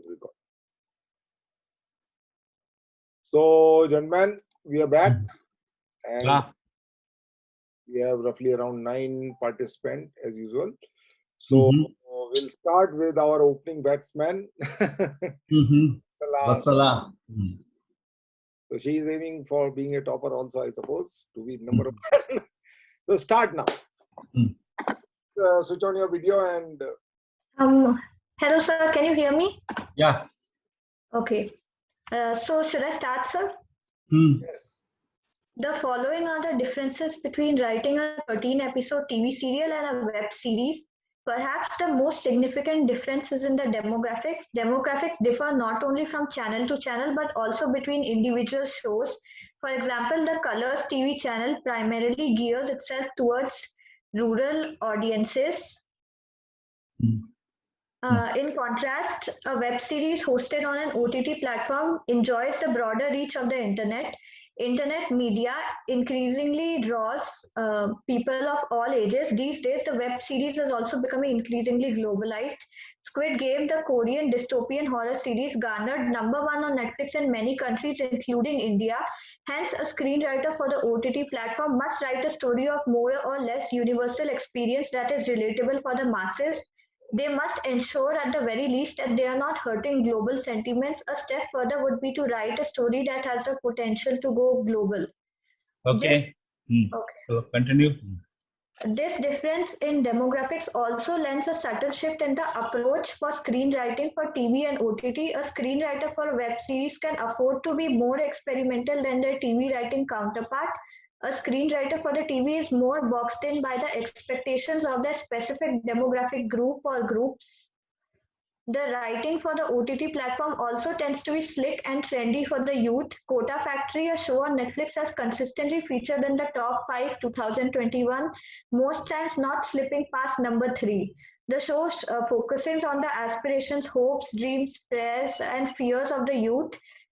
Record. So, gentlemen, we are back, and we have roughly around 9 participants as usual. So, we'll start with our opening batsman. Salah. So she is aiming for being a topper also, I suppose, to be number one. So start now. Switch on your video and. Hello, sir. Can you hear me? Yeah. Okay. So should I start, sir? Yes. The following are the differences between writing a 13-episode TV serial and a web series. Perhaps the most significant difference is in the demographics. Demographics differ not only from channel to channel, but also between individual shows. For example, the Colors TV channel primarily gears itself towards rural audiences. In contrast, a web series hosted on an OTT platform enjoys the broader reach of the internet. Internet media increasingly draws people of all ages. These days, the web series is also becoming increasingly globalized. Squid Game, the Korean dystopian horror series, garnered #1 on Netflix in many countries, including India. Hence, a screenwriter for the OTT platform must write a story of more or less universal experience that is relatable for the masses. They must ensure at the very least that they are not hurting global sentiments. A step further would be to write a story that has the potential to go global. Okay. So continue. This difference in demographics also lends a subtle shift in the approach for screenwriting for TV and OTT. A screenwriter for a web series can afford to be more experimental than their TV writing counterpart. A screenwriter for the TV is more boxed in by the expectations of their specific demographic group or groups. The writing for the OTT platform also tends to be slick and trendy for the youth. Quota Factory, a show on Netflix, has consistently featured in the top 5 2021, most times not slipping past number 3. The show focuses on the aspirations, hopes, dreams, prayers, and fears of the youth.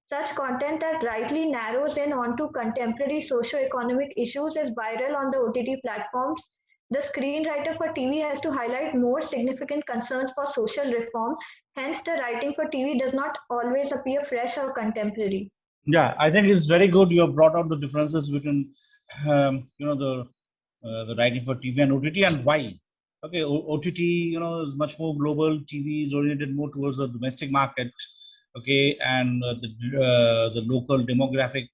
Such content that rightly narrows in onto contemporary socio-economic issues is viral on the OTT platforms. The screenwriter for TV has to highlight more significant concerns for social reform. Hence, the writing for TV does not always appear fresh or contemporary. Yeah, I think it's very good you have brought out the differences between, the writing for TV and OTT and why. Okay, OTT, is much more global. TV is oriented more towards the domestic market. Okay, and the local demography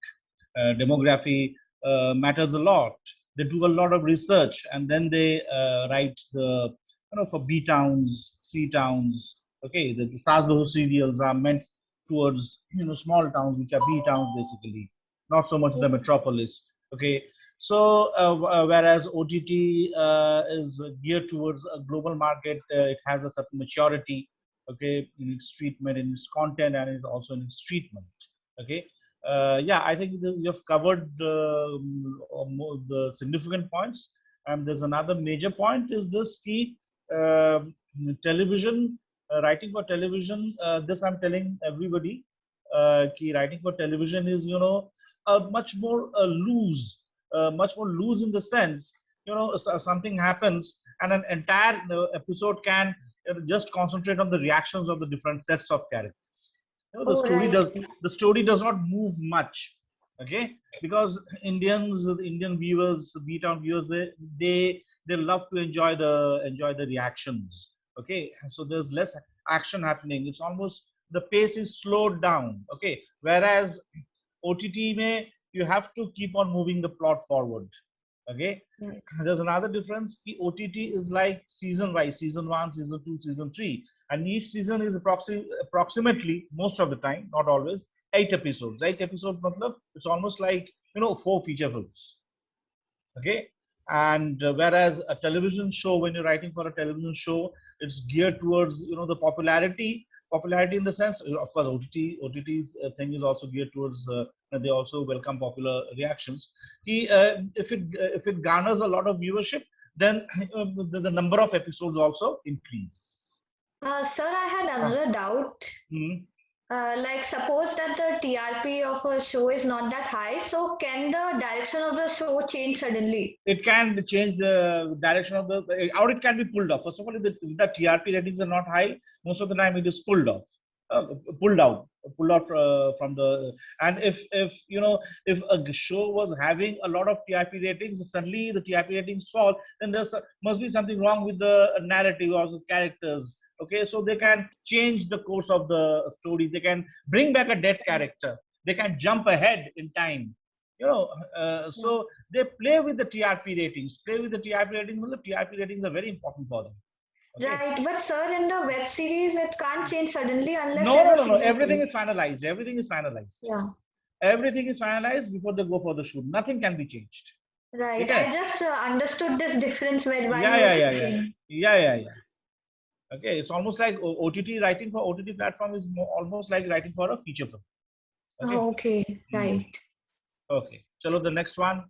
matters a lot. They do a lot of research and then they write for B towns, C towns. Okay, the Saas Bahu serials are meant towards small towns, which are B towns basically, not so much the metropolis. Okay, so whereas OTT is geared towards a global market, it has a certain maturity. Okay, in its treatment, in its content, and it's also in its treatment. Okay, yeah, I think you have covered the significant points. And there's another major point is this key television, writing for television. This I'm telling everybody. Key writing for television is, much more loose, in the sense, something happens and an entire episode can just concentrate on the reactions of the different sets of characters. The story does not move much. Okay, because Indian viewers, B-town viewers, they love to enjoy the reactions. Okay, so there's less action happening. It's almost the pace is slowed down. Okay, whereas OTT may you have to keep on moving the plot forward. Okay, there's another difference. The OTT is like season wise, season 1, season 2, season 3, and each season is approximately, most of the time, not always, 8 episodes. 8 episodes, matlab, it's almost like 4 feature films. Okay, and whereas a television show, when you're writing for a television show, it's geared towards the popularity in the sense, of course, OTT's thing is also geared towards they also welcome popular reactions. If it garners a lot of viewership, then the number of episodes also increase. Sir, I had another doubt. Like, suppose that the TRP of a show is not that high, so can the direction of the show change suddenly? It can change the direction of or it can be pulled off. First of all, if the TRP ratings are not high, most of the time it is pulled off. pulled out from the. And if you know, if a show was having a lot of TRP ratings, suddenly the TRP ratings fall, then must be something wrong with the narrative or the characters. Okay, so they can change the course of the story. They can bring back a dead character. They can jump ahead in time. You know, so they play with the TRP ratings. Play with the TRP ratings. The TRP ratings are very important for them. Okay. Right, but sir, in the web series, it can't change suddenly unless no. Everything is finalized. Everything is finalized. Yeah. Everything is finalized before they go for the shoot. Nothing can be changed. Right. I just understood this difference when yeah. Okay, it's almost like OTT writing for OTT platform is almost like writing for a feature film. Okay. Okay. Right. Okay. Chalo, the next one.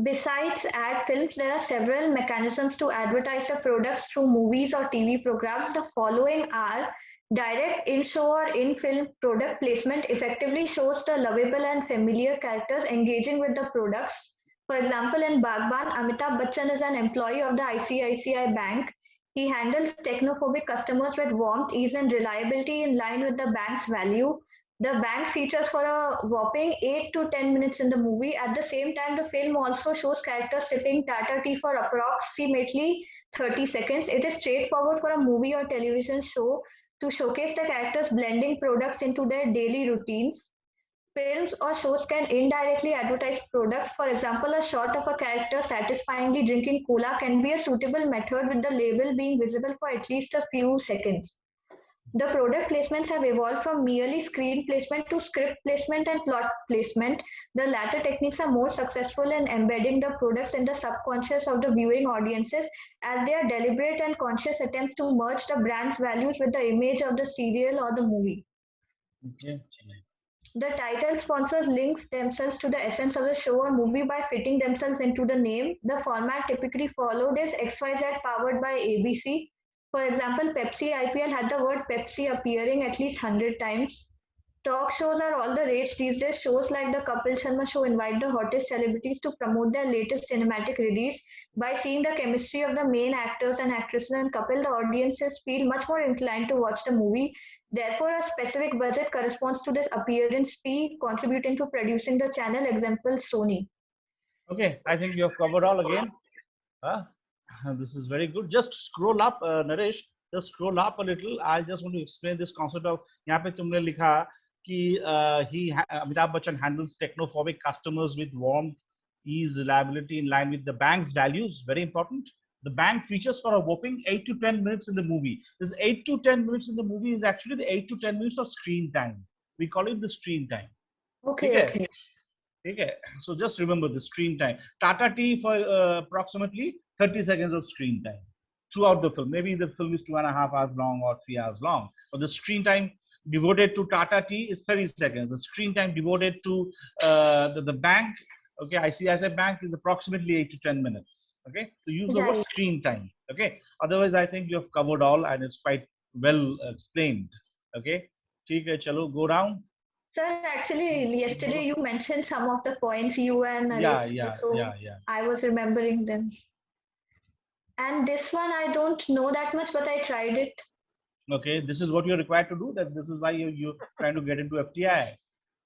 Besides ad films, there are several mechanisms to advertise the products through movies or TV programs. The following are direct in-show or in-film product placement effectively shows the lovable and familiar characters engaging with the products. For example, in Bagban, Amitabh Bachchan is an employee of the ICICI Bank. He handles technophobic customers with warmth, ease, and reliability in line with the bank's value. The bank features for a whopping 8 to 10 minutes in the movie. At the same time, the film also shows characters sipping Tata tea for approximately 30 seconds. It is straightforward for a movie or television show to showcase the characters blending products into their daily routines. Films or shows can indirectly advertise products. For example, a shot of a character satisfyingly drinking cola can be a suitable method with the label being visible for at least a few seconds. The product placements have evolved from merely screen placement to script placement and plot placement. The latter techniques are more successful in embedding the products in the subconscious of the viewing audiences, as they are deliberate and conscious attempts to merge the brand's values with the image of the serial or the movie. Okay. The title sponsors links themselves to the essence of the show or movie by fitting themselves into the name. The format typically followed is XYZ powered by ABC. For example, Pepsi IPL had the word Pepsi appearing at least 100 times. Talk shows are all the rage these days. Shows like the Kapil Sharma Show invite the hottest celebrities to promote their latest cinematic release. By seeing the chemistry of the main actors and actresses and Kapil, the audiences feel much more inclined to watch the movie. Therefore, a specific budget corresponds to this appearance fee, contributing to producing the channel, example Sony. Okay, I think you have covered all again. This is very good. Just scroll up, Naresh. Just scroll up a little. I just want to explain this concept of. यहाँ पे तुमने लिखा कि Amitabh Bachchan handles technophobic customers with warmth, ease, reliability in line with the bank's values. Very important. The bank features for a whopping 8 to 10 minutes in the movie. This 8 to 10 minutes in the movie is actually the 8 to 10 minutes of screen time. We call it the screen time. Okay. Okay. So just remember the screen time. Tata tea for approximately 30 seconds of screen time throughout the film. Maybe the film is 2.5 hours long or 3 hours long. But the screen time devoted to Tata tea is 30 seconds. The screen time devoted to the bank, okay, ICICI Bank, is approximately 8 to 10 minutes. Okay, so use the word screen time. Okay, otherwise I think you have covered all and it's quite well explained. Okay, chalo, go down. Sir, actually, yesterday you mentioned some of the points you and Naresh, so I was remembering them. And this one, I don't know that much, but I tried it. Okay, this is what you're required to do. That this is why you're trying to get into FTI.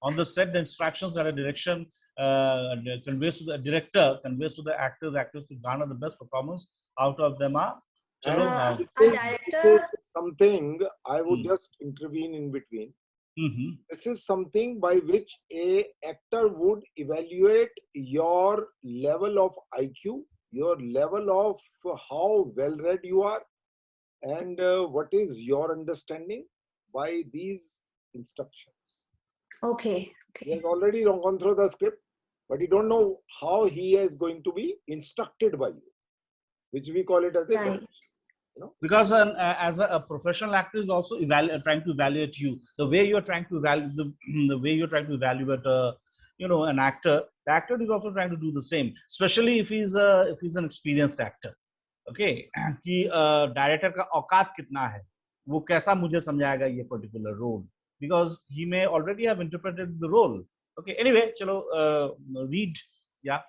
On the set, the instructions that a direction conveys to the director, conveys to the actors to garner the best performance out of them are. Something I would just intervene in between. This is something by which a actor would evaluate your level of IQ, your level of how well read you are, and what is your understanding by these instructions. Okay. He has already gone through the script, but you don't know how he is going to be instructed by you, which we call it as a because as a professional actor is also trying to evaluate you. The way you're trying to evaluate the way you're trying to evaluate an actor, the actor is also trying to do the same, especially if he's an experienced actor. Okay, कि director का औकात कितना है, वो कैसा मुझे समझाएगा ये particular role, because he may already have interpreted the role. Okay, anyway, chalo read. Yeah.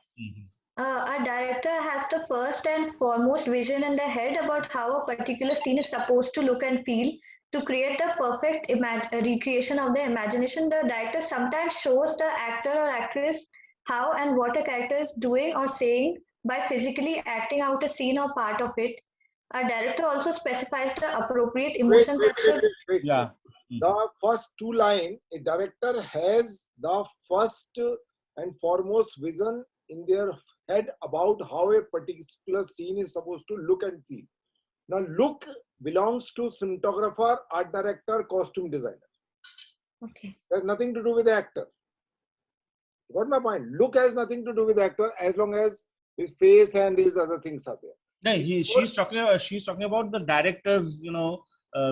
A director has the first and foremost vision in their head about how a particular scene is supposed to look and feel. To create the perfect recreation of the imagination, the director sometimes shows the actor or actress how and what a character is doing or saying by physically acting out a scene or part of it. A director also specifies the appropriate Wait, emotions wait, that wait, should. wait, wait. Yeah. The first two line, a director has the first and foremost vision in their head about how a particular scene is supposed to look and feel. Now, look belongs to cinematographer, art director, costume designer. Okay. Has nothing to do with the actor. You got my point? Look has nothing to do with the actor as long as his face and his other things are there. No, she's talking about the director's,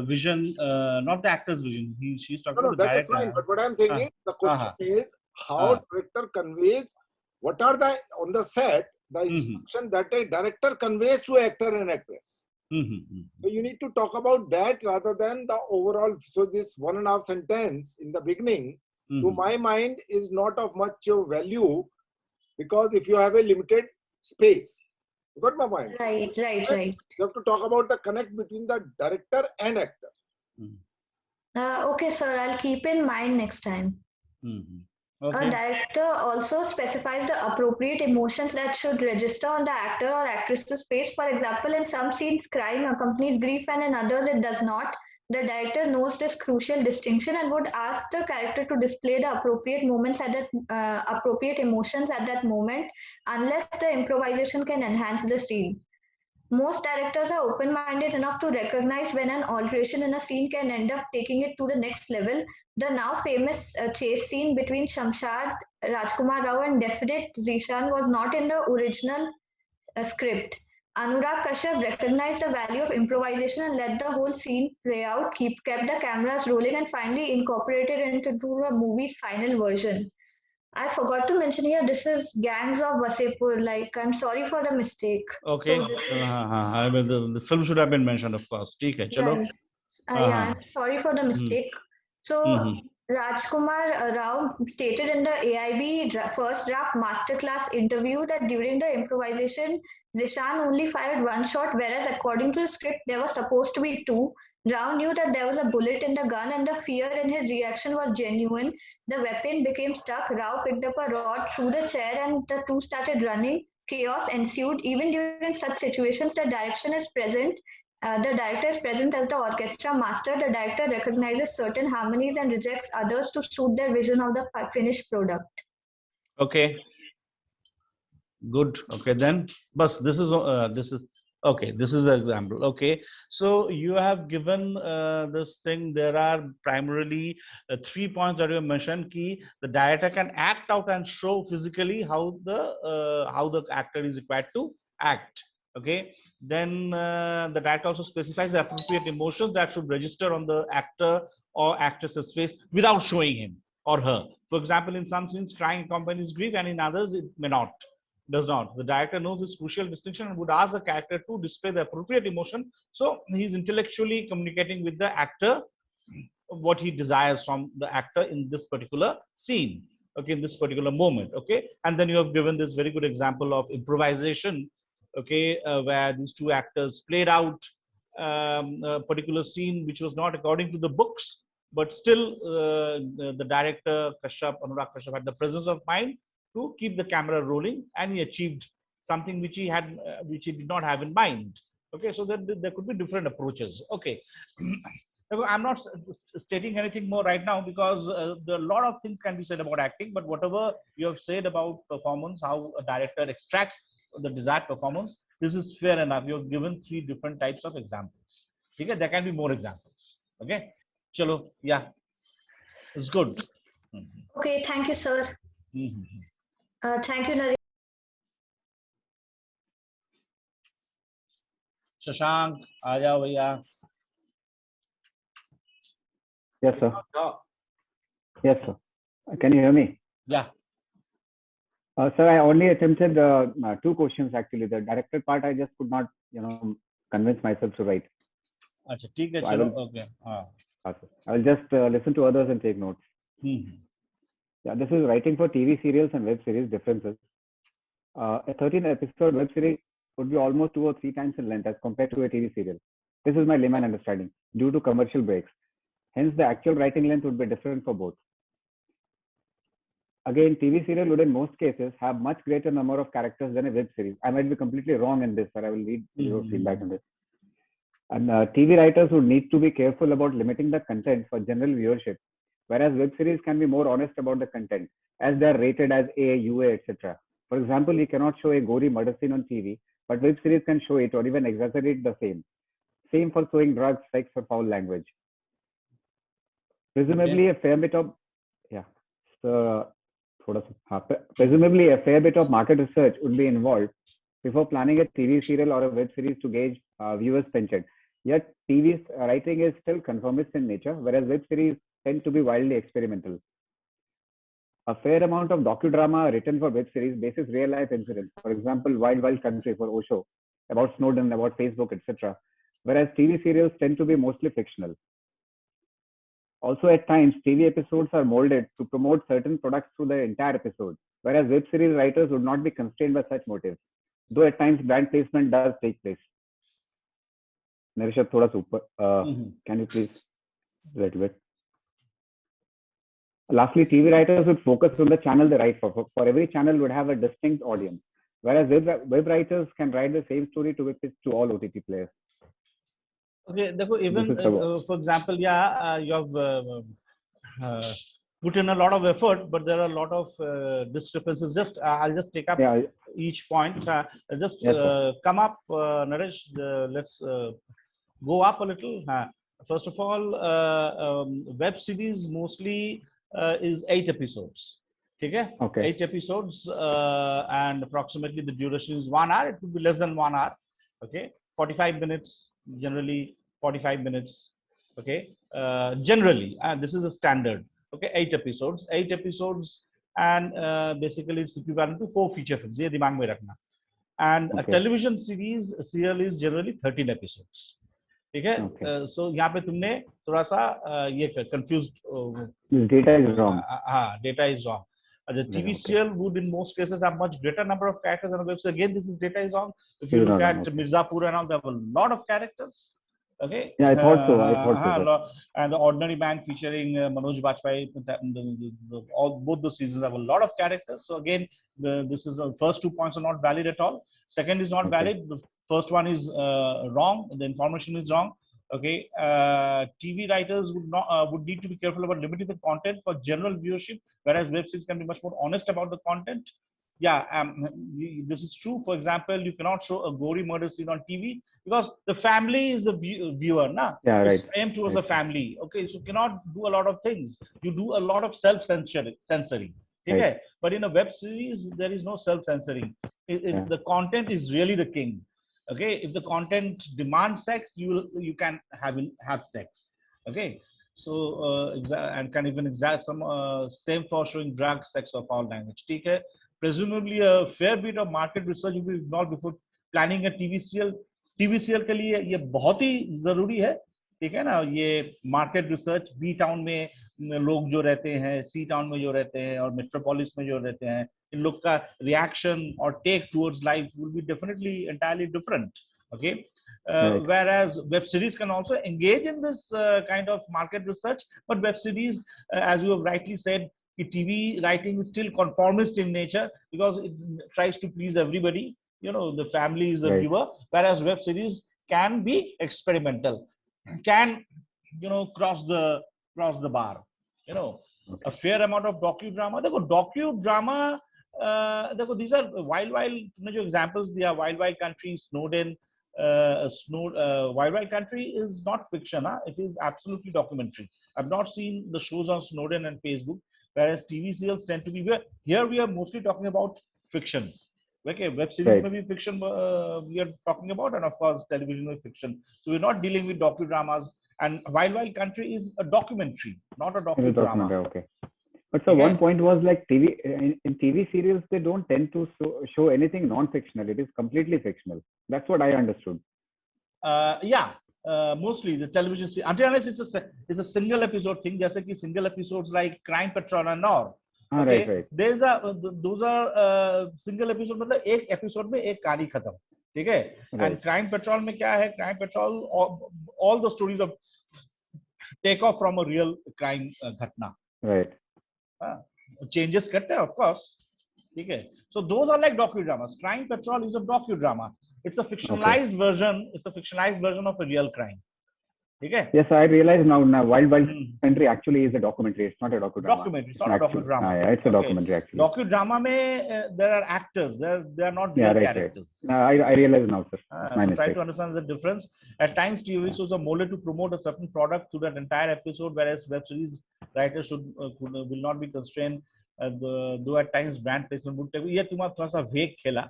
vision, not the actor's vision. She's talking No, about the that is director. fine. But what I'm saying is, the question is how director conveys, what are the, on the set, the instruction that a director conveys to actor and actress. So you need to talk about that rather than the overall. So this 1.5 sentence in the beginning, to my mind, is not of much value, because if you have a limited space, you got my point? Right. You have to talk about the connect between the director and actor. Okay, sir, I'll keep in mind next time. Okay. A director also specifies the appropriate emotions that should register on the actor or actress's face. For example, in some scenes, crying accompanies grief, and in others, it does not. The director knows this crucial distinction and would ask the character to display the appropriate moments at that appropriate emotions at that moment, unless the improvisation can enhance the scene. Most directors are open-minded enough to recognize when an alteration in a scene can end up taking it to the next level. The now famous chase scene between Shamshad Rajkumar Rao and Definite Zishan was not in the original script. Anurag Kashyap recognized the value of improvisation and let the whole scene play out, kept the cameras rolling, and finally incorporated it into the movie's final version. I forgot to mention here, this is Gangs of Wasepur. Like, I'm sorry for the mistake. Okay. So this is, I mean, the film should have been mentioned, of course. ठीक है, चलो. right. Yeah, I'm sorry for the mistake. So, Rajkumar Rao stated in the AIB first draft masterclass interview that during the improvisation, Zishan only fired one shot, whereas according to the script, there was supposed to be two. Rao knew that there was a bullet in the gun, and the fear in his reaction was genuine. The weapon became stuck. Rao picked up a rod, threw the chair, and the two started running. Chaos ensued. Even during such situations, the director is present as the orchestra master. The director recognizes certain harmonies and rejects others to suit their vision of the finished product. Okay. Good. Okay, then. But this is okay. This is the example. Okay. So you have given this thing. There are primarily 3 points that you mentioned. Key the director can act out and show physically how the actor is required to act. Okay. Then the director also specifies the appropriate emotions that should register on the actor or actress's face without showing him or her. For example, in some scenes, crying accompanies grief, and in others, it may not. Does not. The director knows this crucial distinction and would ask the character to display the appropriate emotion. So he's intellectually communicating with the actor what he desires from the actor in this particular scene. Okay, in this particular moment. Okay, and then you have given this very good example of improvisation. Okay, where these two actors played out a particular scene which was not according to the books, but still the director Anurag Kashyap had the presence of mind to keep the camera rolling, and he achieved something which he did not have in mind. Okay, so there could be different approaches. Okay. I'm not stating anything more right now, because a lot of things can be said about acting, but whatever you have said about performance, how a director extracts the desired performance, this is fair enough. You have given 3 different types of examples. Okay, there can be more examples. Okay, chalo, yeah, it's good. Okay, thank you, sir. Thank you, Naresh. Shashank, aa jao bhaiya. Yes, sir. Yes, sir. Can you hear me? Yeah. Sir, I only attempted 2 questions actually. The director part, I just could not, convince myself to write. Achha, theek hai, chalo. Okay. I will just listen to others and take notes. Yeah, this is writing for TV serials and web series differences. a 13-episode web series would be almost 2 or 3 times in length as compared to a TV serial. This is my layman understanding, due to commercial breaks. Hence, the actual writing length would be different for both. Again, TV serial would in most cases have much greater number of characters than a web series. I might be completely wrong in this, but I will need your feedback on this. And TV writers would need to be careful about limiting the content for general viewership, whereas web series can be more honest about the content, as they are rated as A, UA, etc. For example, you cannot show a gory murder scene on TV, but web series can show it or even exaggerate the same. Same for showing drugs, sex, or foul language. Presumably, a fair bit of presumably a fair bit of market research would be involved before planning a TV serial or a web series to gauge viewers' penchant. Yet, TV writing is still conformist in nature, whereas web series tend to be wildly experimental. A fair amount of docudrama written for web series bases real-life incidents. For example, Wild Wild Country for Osho, about Snowden, about Facebook, etc. Whereas TV serials tend to be mostly fictional. Also, at times, TV episodes are molded to promote certain products through the entire episode, whereas web series writers would not be constrained by such motives, though at times brand placement does take place. Narishad, thoda super. Can you please a little bit? Lastly, TV writers would focus on the channel they write for. For every channel would have a distinct audience, whereas web writers can write the same story to be pitched to all OTT players. Okay, even for example, you have put in a lot of effort, but there are a lot of discrepancies. I'll just take up each point. Come up, Naresh. Let's go up a little. First of all, web series mostly is 8 episodes. Okay? 8 episodes, and approximately the duration is 1 hour. It could be less than 1 hour. Okay, 45 minutes generally. 45 minutes. Okay, generally, and this is a standard. Okay, 8 episodes, and basically it's equivalent to 4 feature films. ये दिमाग में रखना. And a television serial is generally 13 episodes. ठीक है? So यहाँ पे तुमने थोड़ा सा ये confused. Data is wrong. Data is wrong. The TV serial would in most cases have much greater number of characters than a web series. Again, this is data is wrong. If you look at Mirzapur and all, they have a lot of characters. Okay. Yeah, I thought so. And the Ordinary Man featuring Manoj Bajpayee, both the seasons have a lot of characters. So again, this is the first 2 points are not valid at all. Second is not valid. The first one is wrong. The information is wrong. Okay, TV writers would need to be careful about limiting the content for general viewership, whereas web series can be much more honest about the content. Yeah, this is true. For example, you cannot show a gory murder scene on TV because the family is the viewer, na? Yeah, right. It's aimed towards the family. Okay, so you cannot do a lot of things. You do a lot of self-censoring. Okay? Right. But in a web series, there is no self-censoring. The content is really the king. Okay, if the content demands sex, you can have sex. Okay, so and can even some same for showing drugs, sex, or foul language. Okay, presumably a fair bit of market research will be involved before planning a TV serial. TV serial के लिए ये बहुत ही जरूरी है. ठीक है ना? ये market research B town में लोग जो रहते हैं, C town में जो रहते हैं, और metropolis में जो रहते हैं, इन लोग का reaction or take towards life will be definitely entirely different. Okay, whereas web series can also engage in this kind of market research, but web series, as you have rightly said, TV writing is still conformist in nature because it tries to please everybody. You know, the family is the viewer, whereas web series can be experimental, can cross the bar. You know, a fair amount of docudrama. Docudrama. These are Wild examples. They are Wild Wild Country, Snowden. Wild Wild Country is not fiction. It is absolutely documentary. I've not seen the shows on Snowden and Facebook, whereas TV serials tend to be here. We are mostly talking about fiction. Okay, web series may be fiction we are talking about, and of course television is fiction. So we're not dealing with docudramas. And Wild Wild Country is a documentary, not a docudrama. Okay. But so one point was like in TV serials, they don't tend to show anything non-fictional. It is completely fictional. That's what I understood. Mostly the television, until unless it's a single episode thing, just like single episodes like Crime Patrol and all. Right, right. There's those are single episode, मतलब एक episode में एक कहानी खत्म, ठीक है? And Crime Patrol में क्या है? Crime Patrol, all the stories of take off from a real crime घटना. Right. Changes करते हैं, of course. ठीक है? So those are like docudramas. Crime Patrol is a docudrama. It's a fictionalized version. It's a fictionalized version of a real crime. ठीक है? Yes, I realize now. Wild Country actually is a documentary. It's not a docudrama. Documentary. It's not a docudrama. Yeah, it's a documentary actually. Docudrama में there are actors. They are not real characters. Right. I realize now, sir. So try to understand the difference. At times, TV shows are molded to promote a certain product through that entire episode, whereas web series writers will not be constrained. Though at times brand placement would take. ये तुम्हारा थोड़ा सा vague खेला.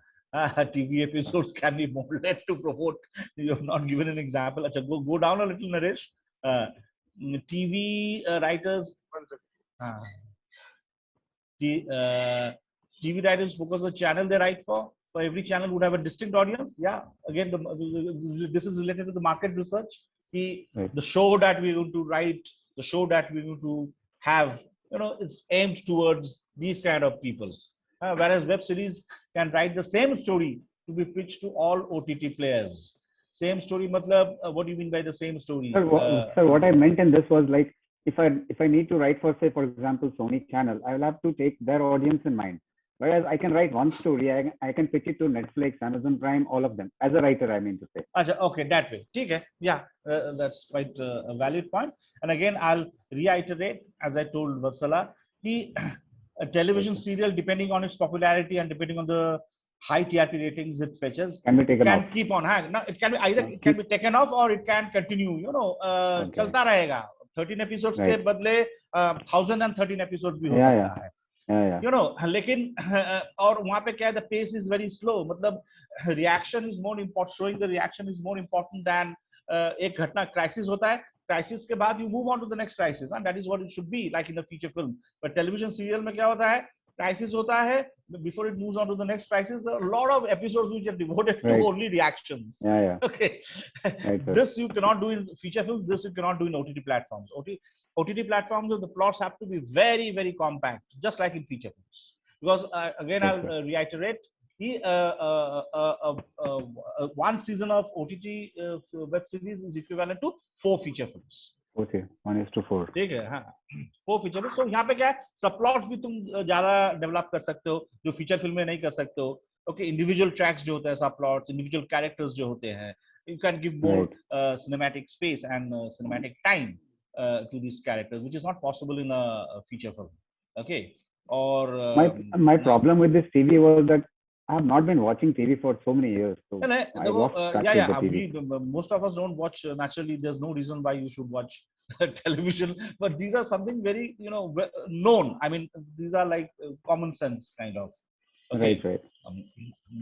TV episodes can be molded to promote. You have not given an example. Achha, go down a little, Naresh. TV writers. TV writers focus on the channel they write for. So every channel would have a distinct audience. Yeah. Again, this is related to the market research. The show that we're going to write, the show that we're going to have, it's aimed towards these kind of people. Whereas web series can write the same story to be pitched to all OTT players. Same story, matlab, what do you mean by the same story? Sir, what I meant in this was like, if I need to write for, say, for example, Sony Channel, I will have to take their audience in mind. Whereas I can write one story, I can pitch it to Netflix, Amazon Prime, all of them. As a writer, I mean to say. Okay, that way. Okay, yeah, that's quite a valid point. And again, I'll reiterate, as I told Vatsala, a television serial, depending on its popularity and depending on the high TRP ratings it fetches, can be taken off. Keep on. Now, it can be either it can be taken off or it can continue. चलता रहेगा. 13 episodes के बदले 1013 episodes भी हो सकता है. लेकिन और वहाँ पे क्या है, the pace is very slow. मतलब reaction is more important. Showing the reaction is more important than एक घटना crisis होता है. Crisis के बाद you move on to the next crisis, and that is what it should be like in a feature film. But television serial में क्या होता है? Crisis होता है, before it moves on to the next crisis, there are a lot of episodes which are devoted to only reactions. Okay. This you cannot do in feature films. This you cannot do in OTT platforms. OTT platforms, the plots have to be very, very compact, just like in feature films. Because again, I'll reiterate. One season of OTT web series is equivalent to 4 feature films. Okay, 1:4. ठीक है, हाँ, 4 feature films. So यहाँ पे क्या है, subplots भी तुम ज़्यादा develop कर सकते हो, जो feature film में नहीं कर सकते हो. Okay, individual tracks जो होते हैं, subplots, individual characters जो होते हैं, you can give more cinematic space and cinematic time to these characters, which is not possible in a feature film. Okay, or my problem with this TV was that I have not been watching TV for so many years. So most of us don't watch. Naturally, there's no reason why you should watch television. But these are something very, known. I mean, these are like common sense kind of. Okay. Right.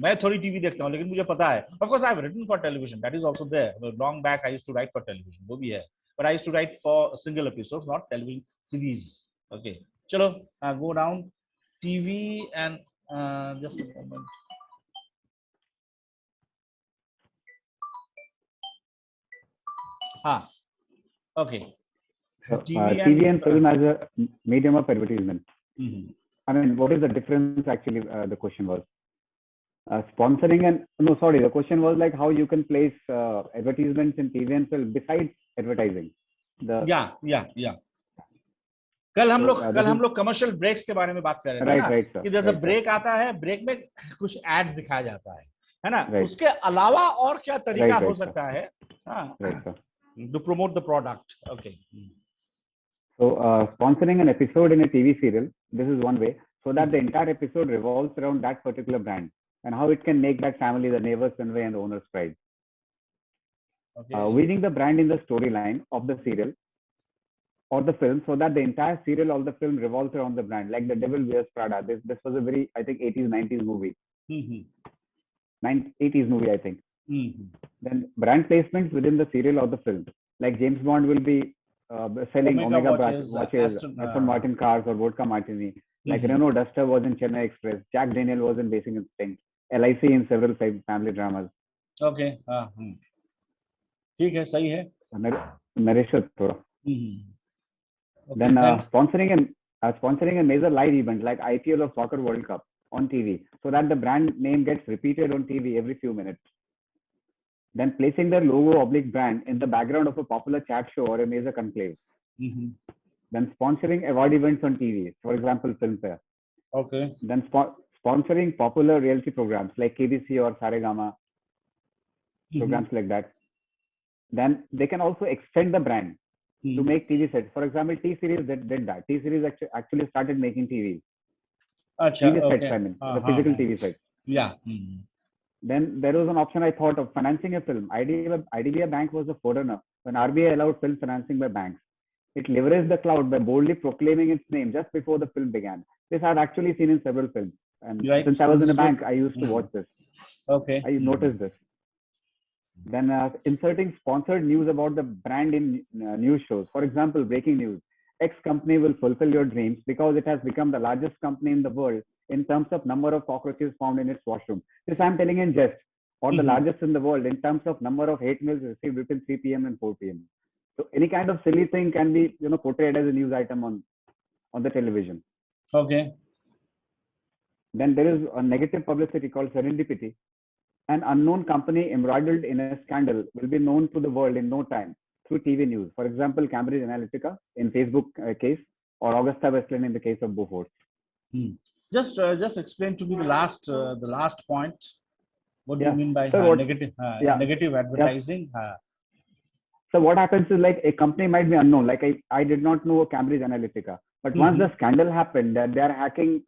मैं थोड़ी TV देखता हूँ, लेकिन मुझे पता है. Of course, I've written for television. That is also there. Long back, I used to write for television. वो भी है. But I used to write for single episodes, not television series. Okay. चलो, go down. TV and just a moment. Okay. TV and film as a medium of advertisement. I mean, what is the difference actually? The question was sponsoring and the question was like how you can place advertisements in TV and film besides advertising. Yeah. कल हम लोग commercial breaks के बारे में बात कर रहे थे कि जैसे ब्रेक आता है, ब्रेक में कुछ एड्स दिखाया जाता है ना, उसके अलावा और क्या तरीका हो सकता है to promote the product. Okay. So sponsoring an episode in a TV serial, this is one way, so that the entire episode revolves around that particular brand and how it can make that family the neighbor's envy and the owner's pride. Weaving the brand in the storyline of the serial or the film, so that the entire serial or the film revolves around the brand, like The Devil Wears Prada. This was a very, I think, 80s, 90s movie. 80s movie, I think. Then brand placements within the serial or the film, like James Bond will be selling Omega watches, Aston Martin cars or vodka martini. Like Renault Duster was in Chennai Express. Jack Daniel was in Basic Instinct. LIC in several family dramas. Okay. ठीक है, सही है. Naresh थोड़ा. Then sponsoring an sponsoring a major live event like IPL or Soccer World Cup on TV, so that the brand name gets repeated on TV every few minutes. Then placing their logo oblique brand in the background of a popular chat show or a major conclave. Then sponsoring award events on TV, for example, Filmfare. Okay. Then sponsoring popular reality programs like KBC or Saregama, programs like that. Then they can also extend the brand to make TV sets. For example, T-Series did that. T-Series actually started making TVs. TV sets, I mean, the physical TV sets. Yeah. Then there was an option I thought of financing a film. IDBI Bank was the forerunner when RBI allowed film financing by banks. It leveraged the cloud by boldly proclaiming its name just before the film began. This I've actually seen in several films. And since I was in a bank, I used to watch this. Okay. I noticed this. Then inserting sponsored news about the brand in news shows. For example, breaking news. X company will fulfill your dreams because it has become the largest company in the world in terms of number of cockroaches found in its washroom. This I'm telling in jest. Or the largest in the world in terms of number of hate mails received between 3 p.m. and 4 p.m. So any kind of silly thing can be, portrayed as a news item on the television. Okay. Then there is a negative publicity called serendipity. An unknown company embroiled in a scandal will be known to the world in no time through TV news. For example, Cambridge Analytica in Facebook case, or Augusta Westland in the case of Bofors. Just explain to me the last point. What do you mean by negative advertising? So what happens is, like, a company might be unknown. Like I did not know Cambridge Analytica, but once the scandal happened that they are hacking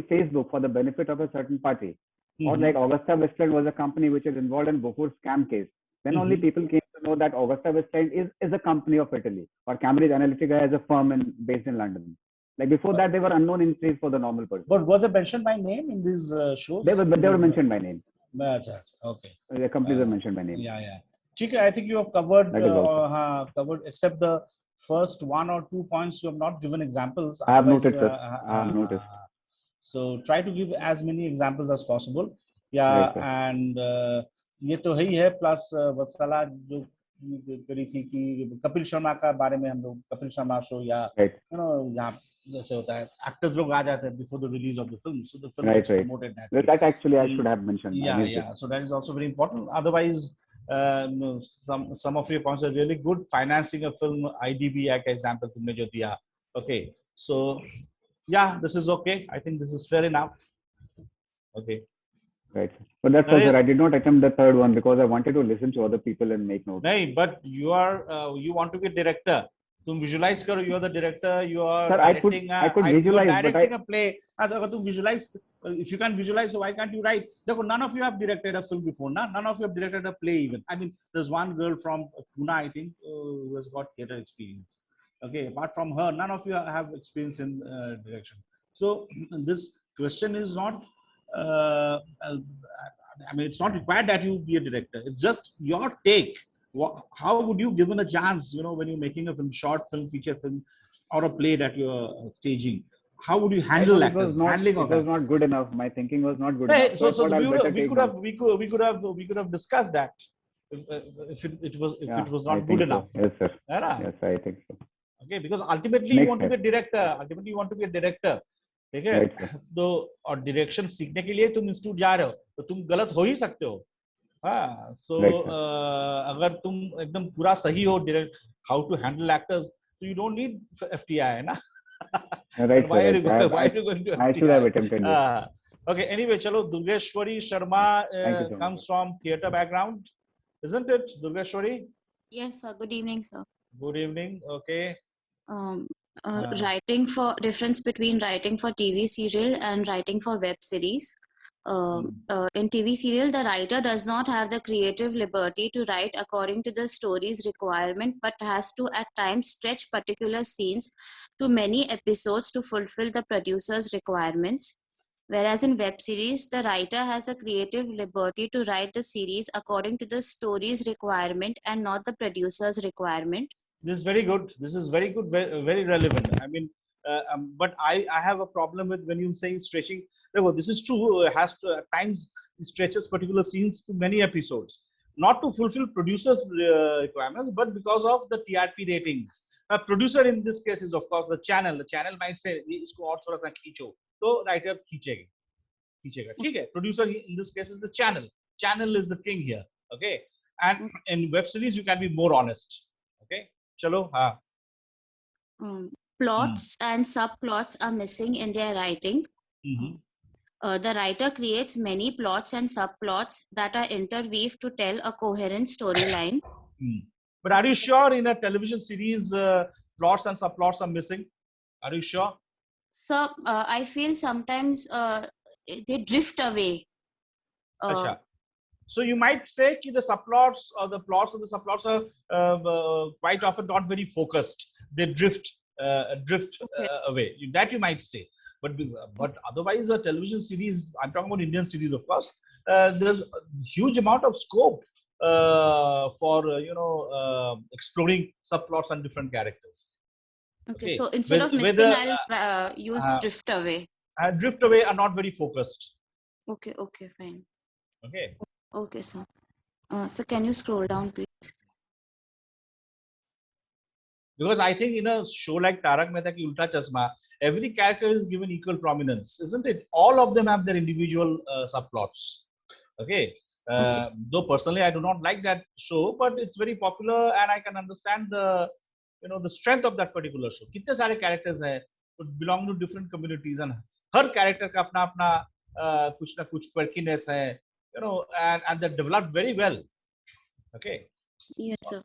Facebook for the benefit of a certain party, or like Augusta Westland was a company which is involved in Bofors scam case. Then only people came to know that Augusta Westland is a company of Italy, or Cambridge Analytica is a firm based in London. Like before that, they were unknown entities for the normal person. But were they mentioned by name in these shows? They were mentioned by name. Okay. The companies were mentioned by name. Yeah. Chika, I think you have covered except the first 1 or 2 points. You have not given examples. I have noted, sir. I have noticed. So try to give as many examples as possible. Yeah, right, and ये तो है ही है. Plus वत्सला जो करी थी कि कपिल शर्मा का बारे में हम लोग कपिल शर्मा शो या यहाँ जैसे होता है actors लोग आ जाते हैं before the release of the film, so the film is promoted that actually I should have mentioned. Yeah. So that is also very important. Otherwise, some of your points are really good. Financing a film, IDBI example तुमने जो दिया. Okay, so yeah, this is okay. I think this is fair enough. Okay. Right. But that's why I did not attempt the third one because I wanted to listen to other people and make notes. No, but you want to be a director. तुम visualize करो. You are the director. You are Sir, directing. I could visualize, directing a play. अगर तुम visualize, if you can visualize, so why can't you write? देखो, none of you have directed a film before, na? None of you have directed a play even. I mean, there's one girl from Pune, I think, who has got theater experience. Okay, apart from her, none of you have experience in direction. So this question is not. I mean, it's not required that you be a director. It's just your take. How would you given a chance, when you're making a film, short film, feature film, or a play that you're staging? How would you handle actors? It was not good enough. My thinking was not good enough. We could have discussed that if it was not good enough. So. Yes, sir. Yes, I think so. Okay, because ultimately you want to be a director. Ultimately you want to be a director. ठीक है, तो और direction सीखने के लिए तुम institute जा रहे हो तो तुम गलत हो ही सकते हो. हाँ, सो अगर तुम एकदम पूरा सही हो direct how to handle actors, तो यू डोंट नीड FTI, है ना. Right. Why are you going to FTI? I should have attempted this. Okay, anyway, chalo, Durgeshwari Sharma comes from theater background, isn't it, Durgeshwari? Yes, sir. Good evening, sir. Good evening. Okay. Difference between writing for TV serial and writing for web series. In TV serial, the writer does not have the creative liberty to write according to the story's requirement, but has to at times stretch particular scenes to many episodes to fulfill the producer's requirements. Whereas in web series, the writer has a creative liberty to write the series according to the story's requirement and not the producer's requirement. This is very good. This is very good, very relevant. I mean, but I have a problem with when you say stretching. This is true. It has to at times stretches particular scenes to many episodes, not to fulfill producers' requirements, but because of the TRP ratings. A producer in this case is of course the channel. The channel might say इसको और थोड़ा सा खींचो, तो writer खींचेगा, ठीक है. Producer in this case is the channel. Channel is the king here. Okay. And in web series you can be more honest. Okay. Chalo, हाँ. Plots and subplots are missing in their writing. The writer creates many plots and subplots that are interweaved to tell a coherent storyline. But are you sure in a television series plots and subplots are missing? Are you sure? So I feel sometimes they drift away. So you might say that the subplots or the plots of the subplots are quite often not very focused. They drift away. That you might say. But otherwise, a television series, I'm talking about Indian series, of course, there's a huge amount of scope for exploring subplots and different characters. Okay, so instead of missing, I'll use drift away. Drift away are not very focused. Okay, fine. Okay, sir. So can you scroll down, please? Because I think in a show like Tarak Mehta Ki Ulta Chashma, every character is given equal prominence, isn't it? All of them have their individual subplots. Okay. Though personally I do not like that show, but it's very popular and I can understand the strength of that particular show. कितने सारे characters हैं, belong to different communities and her character का अपना अपना कुछ ना कुछ quirkiness है, and they're developed very well. Okay. Yes, sir.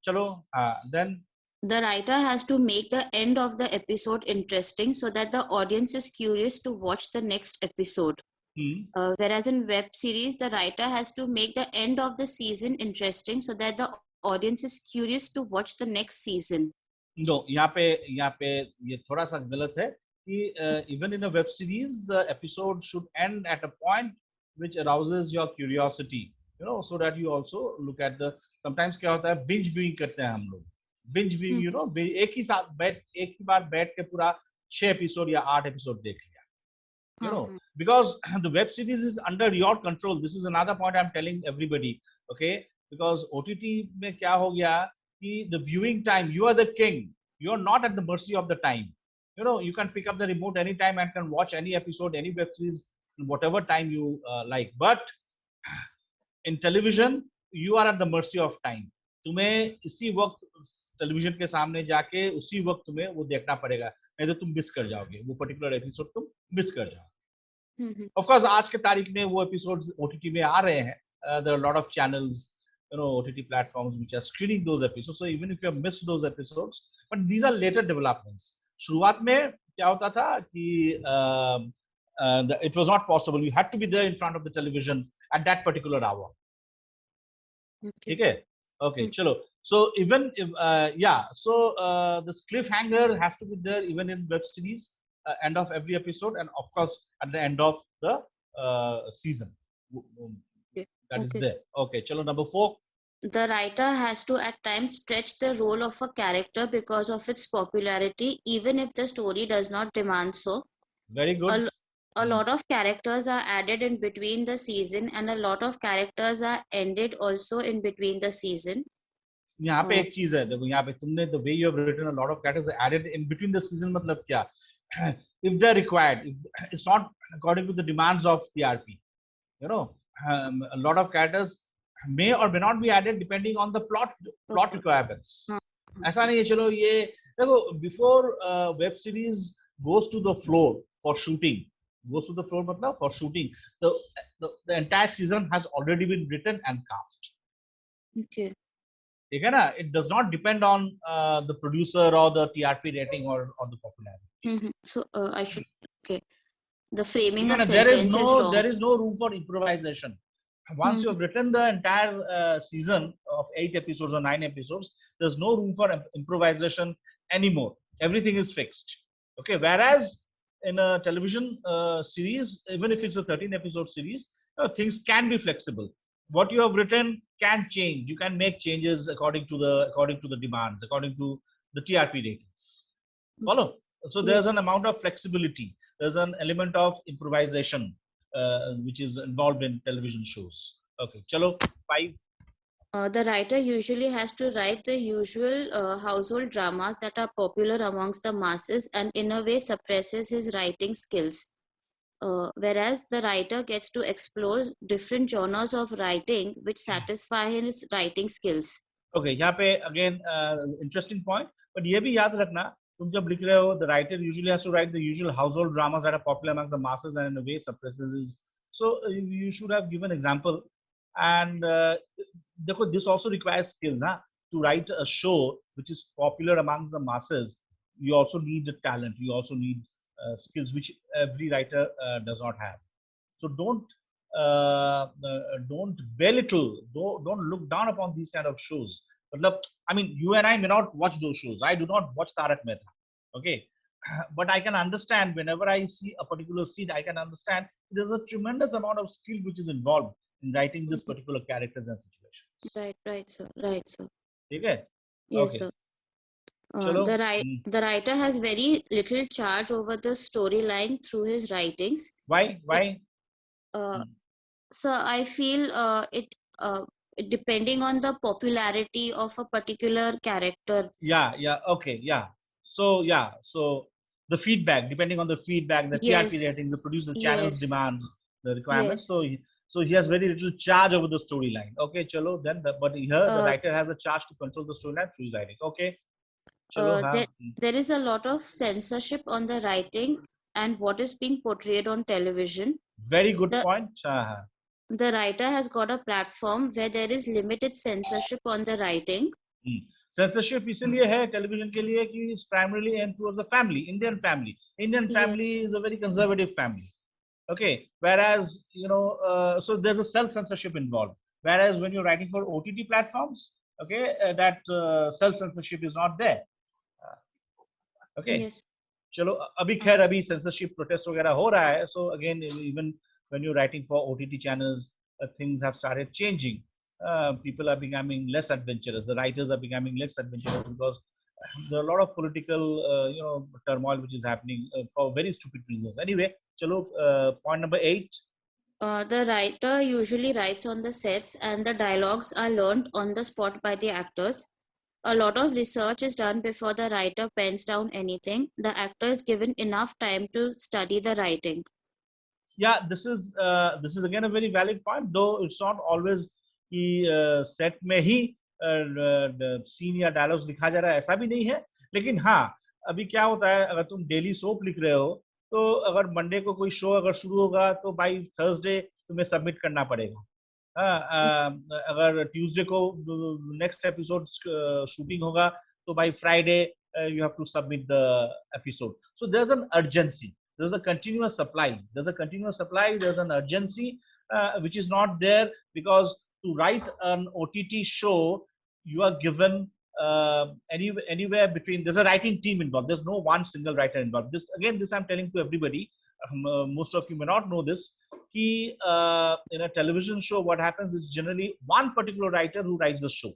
Chalo, then. The writer has to make the end of the episode interesting so that the audience is curious to watch the next episode. Whereas in web series, the writer has to make the end of the season interesting so that the audience is curious to watch the next season. No, यहाँ पे ये थोड़ा सा गलत है कि even in a web series, the episode should end at a point which arouses your curiosity, so that you also look at the. Sometimes क्या होता है, binge viewing करते हैं हम लोग. Binge viewing, एक ही बार बैठ के पूरा 6 एपिसोड या 8 एपिसोड देख लिया, because the web series is under your control. This is another point I'm telling everybody. Okay, because OTT में क्या हो गया कि the viewing time, you are the king. You are not at the mercy of the time. You can pick up the remote anytime and can watch any episode, any web series, whatever time you like. But in television, you are at the mercy of time. तुम्हें इसी वक्त television के सामने जाके उसी वक्त तुम्हें वो देखना पड़ेगा, नहीं तो तुम मिस कर जाओगे, वो पर्टिकुलर एपिसोड तुम मिस कर जाओगे. ऑफ कोर्स आज के तारीख में वो एपिसोड्स ओटीटी में आ रहे हैं. There are lot of channels, OTT platforms which are screening those episodes, so even if you have missed those episodes, but these are later developments. शुरुआत में क्या होता था कि it was not possible. You had to be there in front of the television at that particular hour. ठीक है. Okay, chalo. So even if, this cliffhanger has to be there even in web series, end of every episode, and of course at the end of the season. That is there. Okay, chalo, number 4. The writer has to at times stretch the role of a character because of its popularity, even if the story does not demand so. Very good. A lot of characters are added in between the season and a lot of characters are ended also in between the season. यहाँ पे एक चीज है, देखो यहाँ पे तुमने the way you have written a lot of characters are added in between the season मतलब क्या? If they're required, if it's not according to the demands of TRP, a lot of characters may or may not be added depending on the plot requirements. ऐसा नहीं है, चलो ये देखो, before web series goes to the floor for shooting, मतलब for shooting, the entire season has already been written and cast. Okay. ठीक है ना? It does not depend on the producer or the TRP rating or the popularity. So I should the framing of sentence is wrong. There is no room for improvisation. Once you have written the entire season of 8 episodes or 9 episodes, there's no room for improvisation anymore. Everything is fixed. Okay. Whereas in a television series, even if it's a 13 episode series, things can be flexible. What you have written can change. You can make changes according to the demands, according to the TRP ratings. Follow? So there's an amount of flexibility. There's an element of improvisation which is involved in television shows. Okay, chalo, 5. The writer usually has to write the usual household dramas that are popular amongst the masses and in a way suppresses his writing skills. Whereas the writer gets to explore different genres of writing which satisfy his writing skills. Okay, यहाँ पे again interesting point. But ये भी याद रखना, तुम जब लिख रहे हो, the writer usually has to write the usual household dramas that are popular amongst the masses and in a way suppresses his. So you should have given example. And this also requires skills, huh? To write a show which is popular among the masses, you also need the talent. You also need skills which every writer does not have. So don't belittle, don't look down upon these kind of shows. But I mean, you and I may not watch those shows. I do not watch Tarak Mehta. Okay, but I can understand whenever I see a particular scene, I can understand there's a tremendous amount of skill which is involved in writing this particular characters and situations. Right, sir. Right, sir. Okay. Yes, sir. The writer has very little charge over the storyline through his writings. Why? So I feel it depending on the popularity of a particular character. Yeah. Okay. Yeah. So the feedback, depending on the feedback, the TRP rating, the producer channel's demands, the requirements. So he has very little charge over the storyline. Okay, chalo. Then, but here the writer has a charge to control the storyline through his writing. Okay. Chalo, there is a lot of censorship on the writing and what is being portrayed on television. Very good point. The writer has got a platform where there is limited censorship on the writing. Censorship इसलिए है television के लिए कि it's primarily aimed towards the family, Indian family. Indian family is a very conservative family. Okay, whereas so there's a self-censorship involved. Whereas when you're writing for OTT platforms, okay, that self-censorship is not there. Okay. Yes. चलो अभी खैर अभी censorship protest वगैरह हो रहा है. So again, even when you're writing for OTT channels, things have started changing. People are becoming less adventurous. The writers are becoming less adventurous because there are a lot of political, turmoil which is happening for very stupid reasons. Anyway, chalo, point number 8. The writer usually writes on the sets and the dialogues are learned on the spot by the actors. A lot of research is done before the writer pens down anything. The actor is given enough time to study the writing. Yeah, this is again a very valid point, though it's not always कि set में ही scene या dialogues लिखा जा रहा है, ऐसा भी नहीं है. लेकिन हाँ, अभी क्या होता है, अगर तुम डेली सोप लिख रहे हो तो अगर मंडे को कोई शो अगर शुरू होगा तो बाय थर्सडे तुम्हें सबमिट करना पड़ेगा. अगर ट्यूसडे को नेक्स्ट एपिसोड शूटिंग होगा तो by Friday you have to submit the episode. So there's an urgency. There's a continuous supply. There's an urgency which is not there because to write an OTT show, you are given anywhere between, there's a writing team involved. There's no one single writer involved. This I'm telling to everybody. Most of you may not know this. In a television show, what happens is generally one particular writer who writes the show.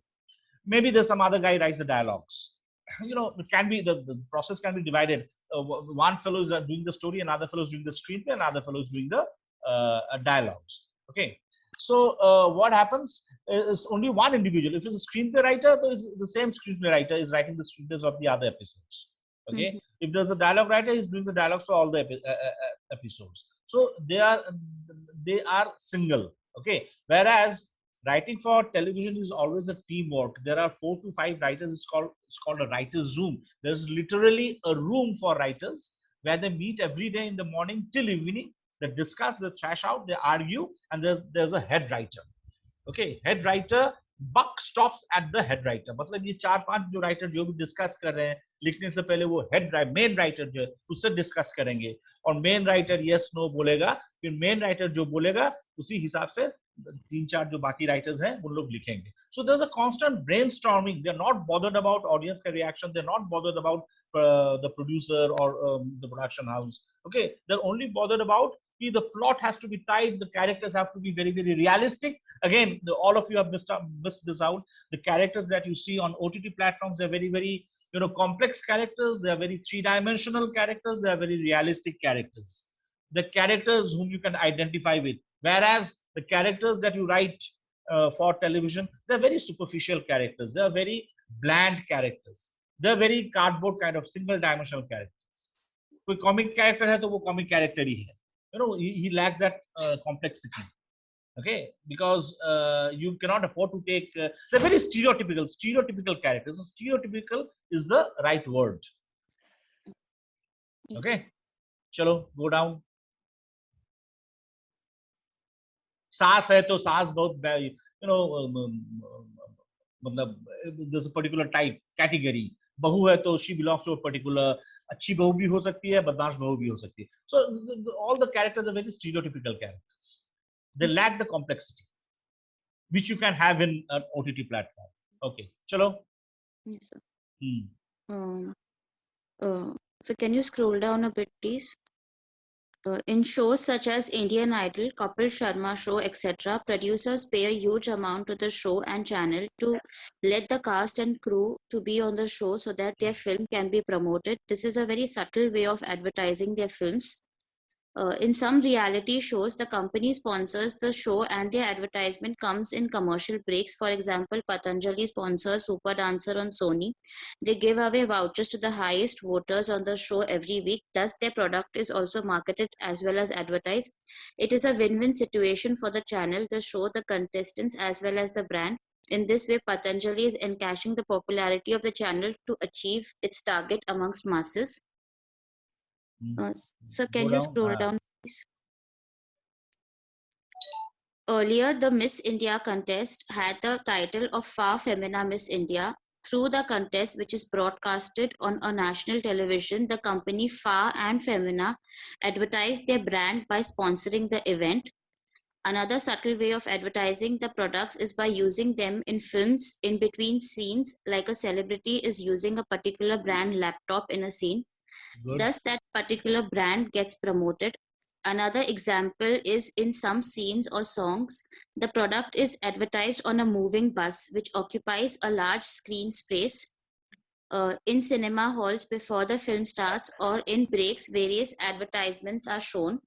Maybe there's some other guy who writes the dialogues. It can be the process can be divided. One fellow is doing the story, another fellow is doing the screenplay, another fellow is doing the dialogues. Okay. So what happens is only one individual. If it's a screenplay writer, the same screenplay writer is writing the screenplays of the other episodes. Okay. Mm-hmm. If there's a dialogue writer, he's doing the dialogues for all the episodes. So they are single. Okay. Whereas writing for television is always a teamwork. There are 4 to 5 writers. It's called a writer's room. There's literally a room for writers where they meet every day in the morning till evening. They discuss, they thrash out, they argue, and there's a head writer. Okay, head writer, buck stops at the head writer. मतलब ये 4-5 जो writer जो भी discuss कर रहे हैं, लिखने से पहले वो main writer जो है उससे discuss करेंगे और main writer yes no बोलेगा, फिर main writer जो बोलेगा उसी हिसाब से 3-4 जो बाकी writers हैं उन लोग लिखेंगे. So there's a constant brainstorming. They're not bothered about audience reaction. They're not bothered about the producer or the production house. Okay, they're only bothered about the plot has to be tight. The characters have to be very, very realistic. Again, all of you have missed this out. The characters that you see on OTT platforms are very, very complex characters. They are very 3-dimensional characters. They are very realistic characters. The characters whom you can identify with. Whereas the characters that you write for television, they're very superficial characters. They're very bland characters. They're very cardboard kind of single dimensional characters. कोई comic character है तो वो comic character ही है. You know, he lacks that complexity. Okay, because you cannot afford to take. They're very stereotypical characters. So stereotypical is the right word. Okay, chalo, go down. सास है तो सास बहुत, you know, मतलब there's a particular type category. बहू है तो she belongs to a particular. अच्छी बहू भी हो सकती है, बदमाश बहू भी हो सकती है. So all the characters are very stereotypical characters. They lack the complexity which you can have in an OTT platform. Okay, chalo. Yes, sir. So can you scroll down a bit, please? In shows such as Indian Idol, Kapil Sharma Show, etc., producers pay a huge amount to the show and channel to let the cast and crew to be on the show so that their film can be promoted. This is a very subtle way of advertising their films. In some reality shows, the company sponsors the show and their advertisement comes in commercial breaks. For example, Patanjali sponsors Super Dancer on Sony. They give away vouchers to the highest voters on the show every week. Thus, their product is also marketed as well as advertised. It is a win-win situation for the channel, the show, the contestants, as well as the brand. In this way, Patanjali is encashing the popularity of the channel to achieve its target amongst masses. So can you scroll down, please? Earlier, the Miss India contest had the title of Fa Femina Miss India. Through the contest, which is broadcasted on a national television, the company Fa and Femina advertised their brand by sponsoring the event. Another subtle way of advertising the products is by using them in films in between scenes, like a celebrity is using a particular brand laptop in a scene. Good. Thus, that particular brand gets promoted. Another example is in some scenes or songs, the product is advertised on a moving bus, which occupies a large screen space. In cinema halls before the film starts or in breaks, various advertisements are shown.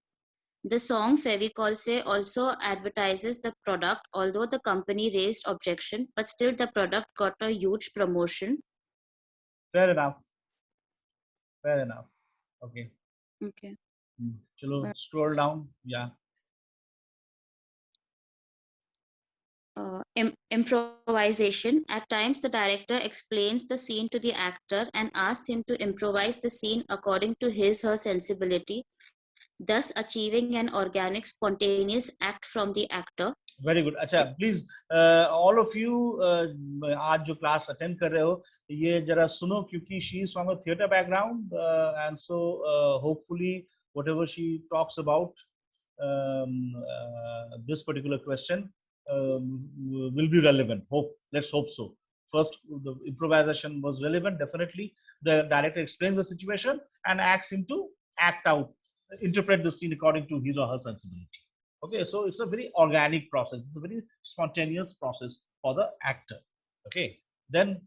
The song Fevicol Se also advertises the product, although the company raised objection, but still the product got a huge promotion. Fair enough. Fair enough. Okay. Okay. Chalo, scroll down. Yeah. Improvisation. At times, the director explains the scene to the actor and asks him to improvise the scene according to his/her sensibility, thus achieving an organic, spontaneous act from the actor. Very good. Acha, please, all of you, आज जो class attend कर रहे हो, ये जरा सुनो क्योंकि she is from a theatre background, and so hopefully whatever she talks about this particular question will be relevant. Let's hope so. First, the improvisation was relevant. Definitely, the director explains the situation and asks him to act out, interpret the scene according to his or her sensibility. Okay, so it's a very organic process. It's a very spontaneous process for the actor. Okay, then.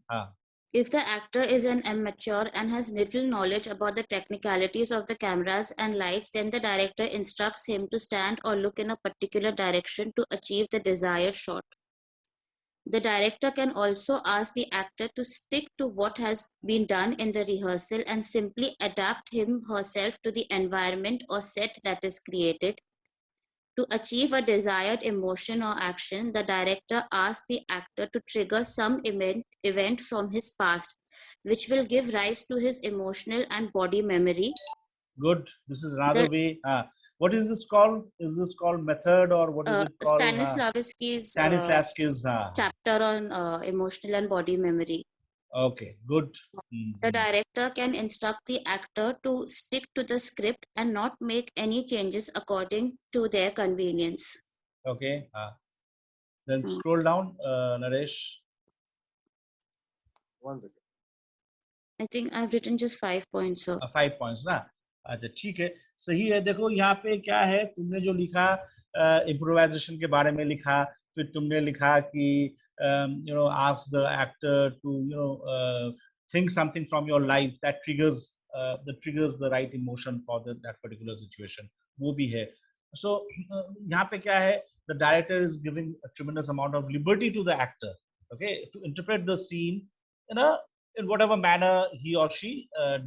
If the actor is an amateur and has little knowledge about the technicalities of the cameras and lights, then the director instructs him to stand or look in a particular direction to achieve the desired shot. The director can also ask the actor to stick to what has been done in the rehearsal and simply adapt him/herself to the environment or set that is created. To achieve a desired emotion or action, the director asks the actor to trigger some event from his past, which will give rise to his emotional and body memory. Good. This is another way. What is this called? Is this called method or what is it called? Stanislavski's chapter on emotional and body memory. Okay, good. The director can instruct the actor to stick to the script and not make any changes according to their convenience. Okay. Then scroll down, Naresh. 1 second. I think I've written just 5 points. So. 5 points, ना? अच्छा ठीक है, सही है. देखो यहाँ पे क्या है, तुमने जो लिखा improvisation के बारे में लिखा, फिर तुमने लिखा कि ask the actor to think something from your life that triggers the right emotion for that particular situation. वो भी है. So यहाँ पे क्या है, the director is giving a tremendous amount of liberty to the actor, okay, to interpret the scene in whatever manner he or she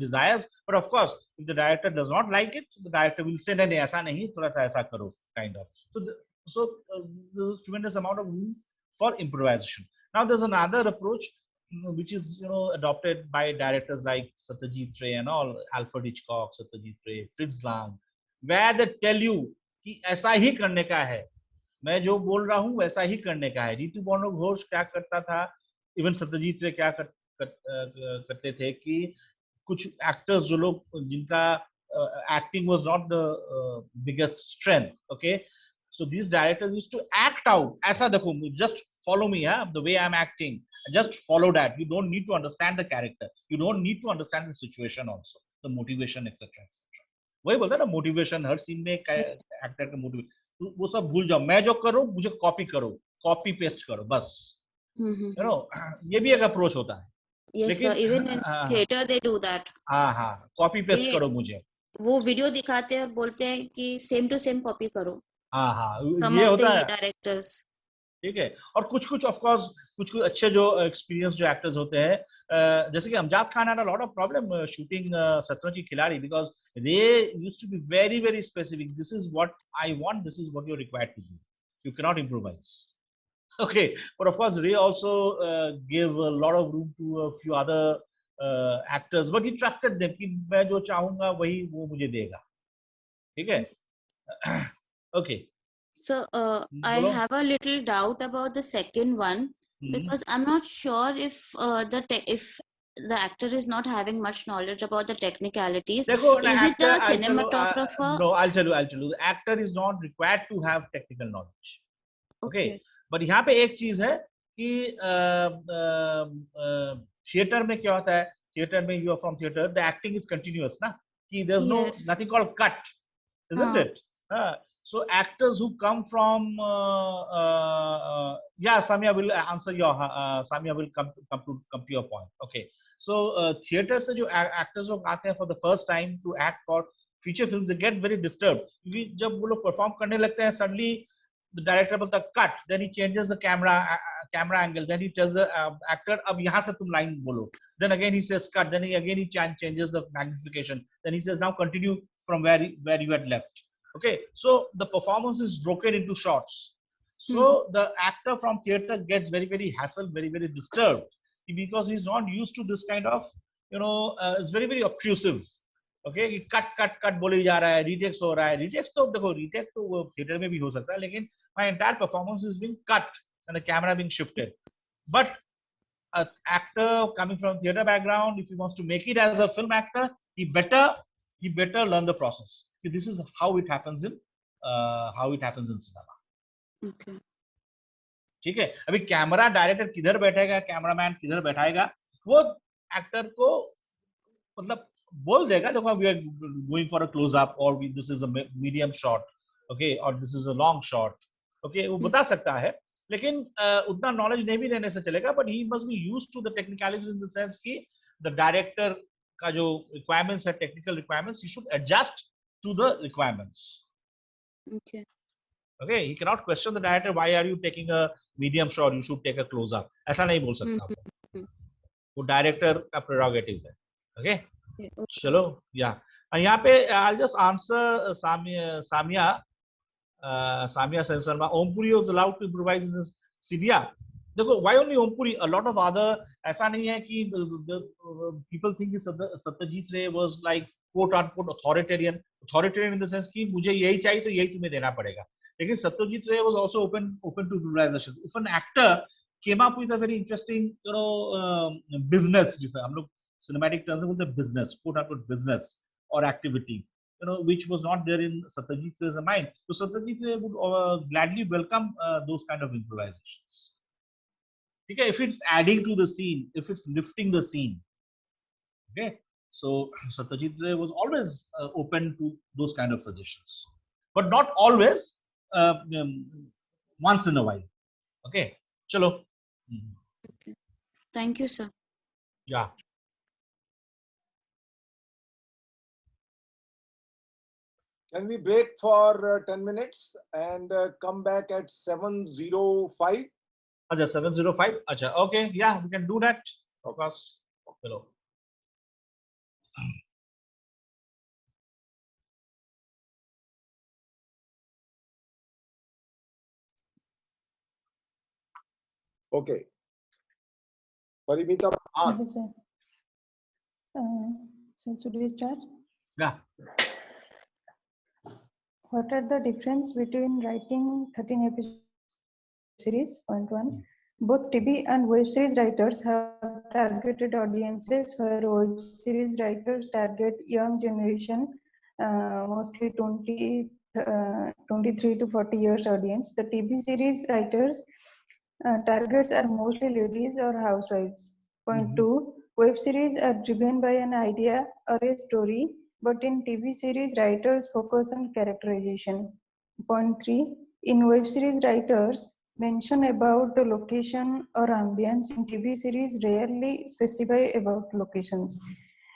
desires. But of course, if the director does not like it, the director will say, "नहीं ऐसा नहीं, थोड़ा सा ऐसा करो," kind of. So there's a tremendous amount of room for improvisation. Now there's another approach, which is adopted by directors like Satyajit Ray and all, Alfred Hitchcock, Satyajit Ray, Fritz Lang, where they tell you कि ऐसा ही करने का है, मैं जो बोल रहा हूँ वैसा ही करने का है. ऋतु पर्णो घोष क्या करता था, इवन सत्यजीत रे क्या करते थे कि कुछ एक्टर्स जो लोग जिनका acting was not the biggest strength, okay, so these directors used to act out. ऐसा देखो, just follow me, the way I'm acting, just follow that. You don't need to understand the character, you don't need to understand the situation also, the motivation, etc. वही बोलता है ना, motivation हर scene में actor का motivation, वो सब भूल जाओ, मैं जो करूं मुझे कॉपी करो, कॉपी पेस्ट करो बस. ये भी एक अप्रोच होता है. Yes, sir. Even in theater they do that. हाँ, कॉपी पेस्ट करो मुझे. वो वीडियो दिखाते हैं और बोलते हैं कि सेम टू सेम कॉपी करो. हाँ, ये होता है डायरेक्टर्स. ठीक है. और कुछ ऑफ कोर्स कुछ अच्छे जो एक्सपीरियंस जो एक्टर्स होते हैं, जैसे कि Amjad Khan had a lot of problem shooting शतरंज की खिलाड़ी, because they used to be very very specific. This is what I want, this is what you're required to do. You cannot improvise. Okay, but of course Ray also gave a lot of room to a few other actors, but he trusted them कि मैं जो चाहूंगा वही वो मुझे देगा. ठीक है. Okay. So I have a little doubt about the second one, because I'm not sure if the actor is not having much knowledge about the technicalities. Is it the cinematographer? No, I'll tell you. The actor is not required to have technical knowledge. Okay. But यहाँ पे एक चीज है कि theatre में क्या होता है, थिएटर में, you are from theater, the acting is continuous ना, कि there's nothing called cut, isn't it? So actors who come from Samia will answer your Samia will come to your point. Okay, so theater से जो actors लोग आते हैं for the first time to act for feature films, they get very disturbed, क्योंकि जब वो लोग perform करने लगते हैं, suddenly the director बोलता cut, then he changes the camera angle, then he tells the actor अब यहाँ से तुम line बोलो, then again he says cut, then he changes the magnification, then he says now continue from where you had left. Okay, so the performance is broken into shots. So the actor from theater gets very very hassled, very very disturbed, because he's not used to this kind of it's very very obtrusive. Okay, cut बोले जा रहा है, retakes हो रहा है. Retakes तो देखो, retake तो वो theater में भी हो सकता है, लेकिन my entire performance is being cut and the camera being shifted. But an actor coming from theater background, if he wants to make it as a film actor, he better learn the process. This is how it happens in cinema. Okay. ठीक है. अभी camera director किधर बैठेगा, cameraman किधर बैठाएगा, वो actor को मतलब बोल देगा, देखो we are going for a close up, or this is a medium shot, okay, or this is a long shot, okay, वो बता सकता है, लेकिन उतना नॉलेज नहीं भी रहने से चलेगा. But he must be used to the technicalities in the sense कि द डायरेक्टर का जो रिक्वायरमेंट्स है, technical requirements, he should adjust to the requirements. Okay, he cannot question the director, why are you taking a medium shot, you should take a close up. ऐसा नहीं बोल सकता. वो director का prerogative है. Okay, चलो. या यहाँ पे I'll just answer Samia Sen Sharma. Om Puri was allowed to improvise in this CDR. देखो, why only Om Puri? A lot of other, ऐसा नहीं है कि people think Satyajit Ray was like quote unquote authoritarian in the sense कि मुझे यही चाहिए तो यही तुम्हें देना पड़ेगा. लेकिन Satyajit Ray was also open to improvisation. If an actor came up with a very interesting business, जिसे हम लोग cinematic terms में बोलते हैं business, quote unquote business or activity, which was not there in Satyajit Ray's mind. So Satyajit Ray would gladly welcome those kind of improvisations. Okay, if it's adding to the scene, if it's lifting the scene. Okay, so Satyajit Ray was always open to those kind of suggestions, but not always. Once in a while. Okay, chalo. Okay. Thank you, sir. Yeah. Can we break for 10 minutes and come back at 7:05? Acha, 7:05. Acha, okay, yeah, we can do that. Of course. Hello. Okay. Parimita. Okay, sir. So should we start? Yeah. What are the difference between writing 13 episode series? Point one. Both TV and web series writers have targeted audiences, where web series writers target young generation, mostly 23 to 40 years audience. The TV series writers targets are mostly ladies or housewives. Point two, web series are driven by an idea or a story, but in TV series, writers focus on characterization. Point three, in web series, writers mention about the location or ambience. In TV series, rarely specify about locations.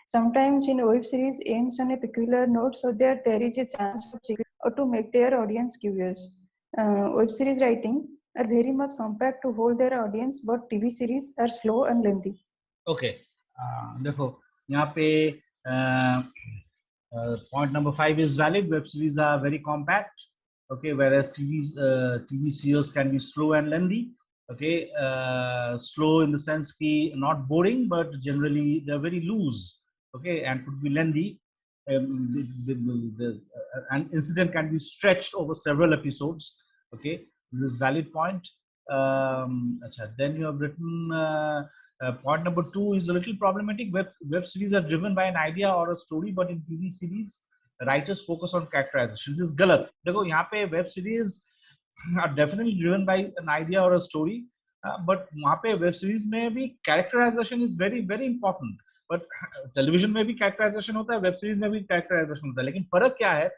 Sometimes in web series ends on a peculiar note so that there is a chance of or to make their audience curious. Web series writing are very much compact to hold their audience, but TV series are slow and lengthy. Okay. देखो यहाँ पे point number 5 is valid. Web series are very compact. Okay, whereas TV serials can be slow and lengthy. Okay, slow in the sense ki not boring, but generally they're very loose. Okay, and could be lengthy. An incident can be stretched over several episodes. Okay, this is valid point. Then you have written point number 2 is a little problematic. Web series are driven by an idea or a story, but in TV series, writers focus on characterization. This is galat. देखो यहाँ पे web series are definitely driven by an idea or a story, but वहाँ पे web series में भी characterization is very very important. But television में भी characterization होता है, web series में भी characterization होता है. लेकिन फर्क क्या है?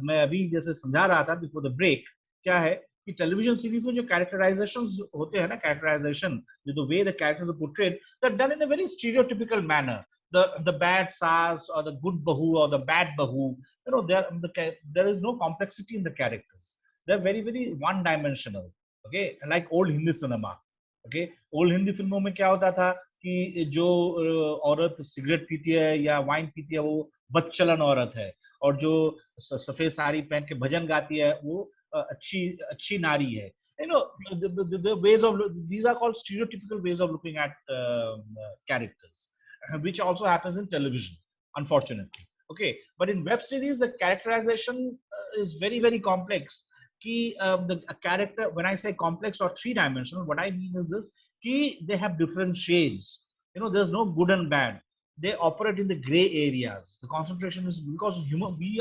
मैं अभी जैसे समझा रहा था before the break, क्या है कि टेलीविजन सीरीज में जो कैरेक्टराइजेशंस होते हैं ना, कैरेक्टराइजेशन जो way the characters are portrayed, they are done in a very stereotypical manner. The bad sass or the good bahu or the bad bahu, you know, there is no complexity in the characters. They're very very one dimensional. Okay, like old Hindi cinema. Okay, old Hindi फिल्मों में क्या होता था कि जो औरत cigarette पीती है या वाइन पीती है वो बदचलन औरत है, और जो सफेद साड़ी पहन के भजन गाती है वो अच्छी नारी है. You know, the ways of, these are called stereotypical ways of looking at characters, which also happens in television, unfortunately. Okay, but in web series the characterization is very very complex. The character, when I say complex or three dimensional, what I mean is this: they have different shades. You know, there's no good and bad. They operate in the gray areas. The concentration is because we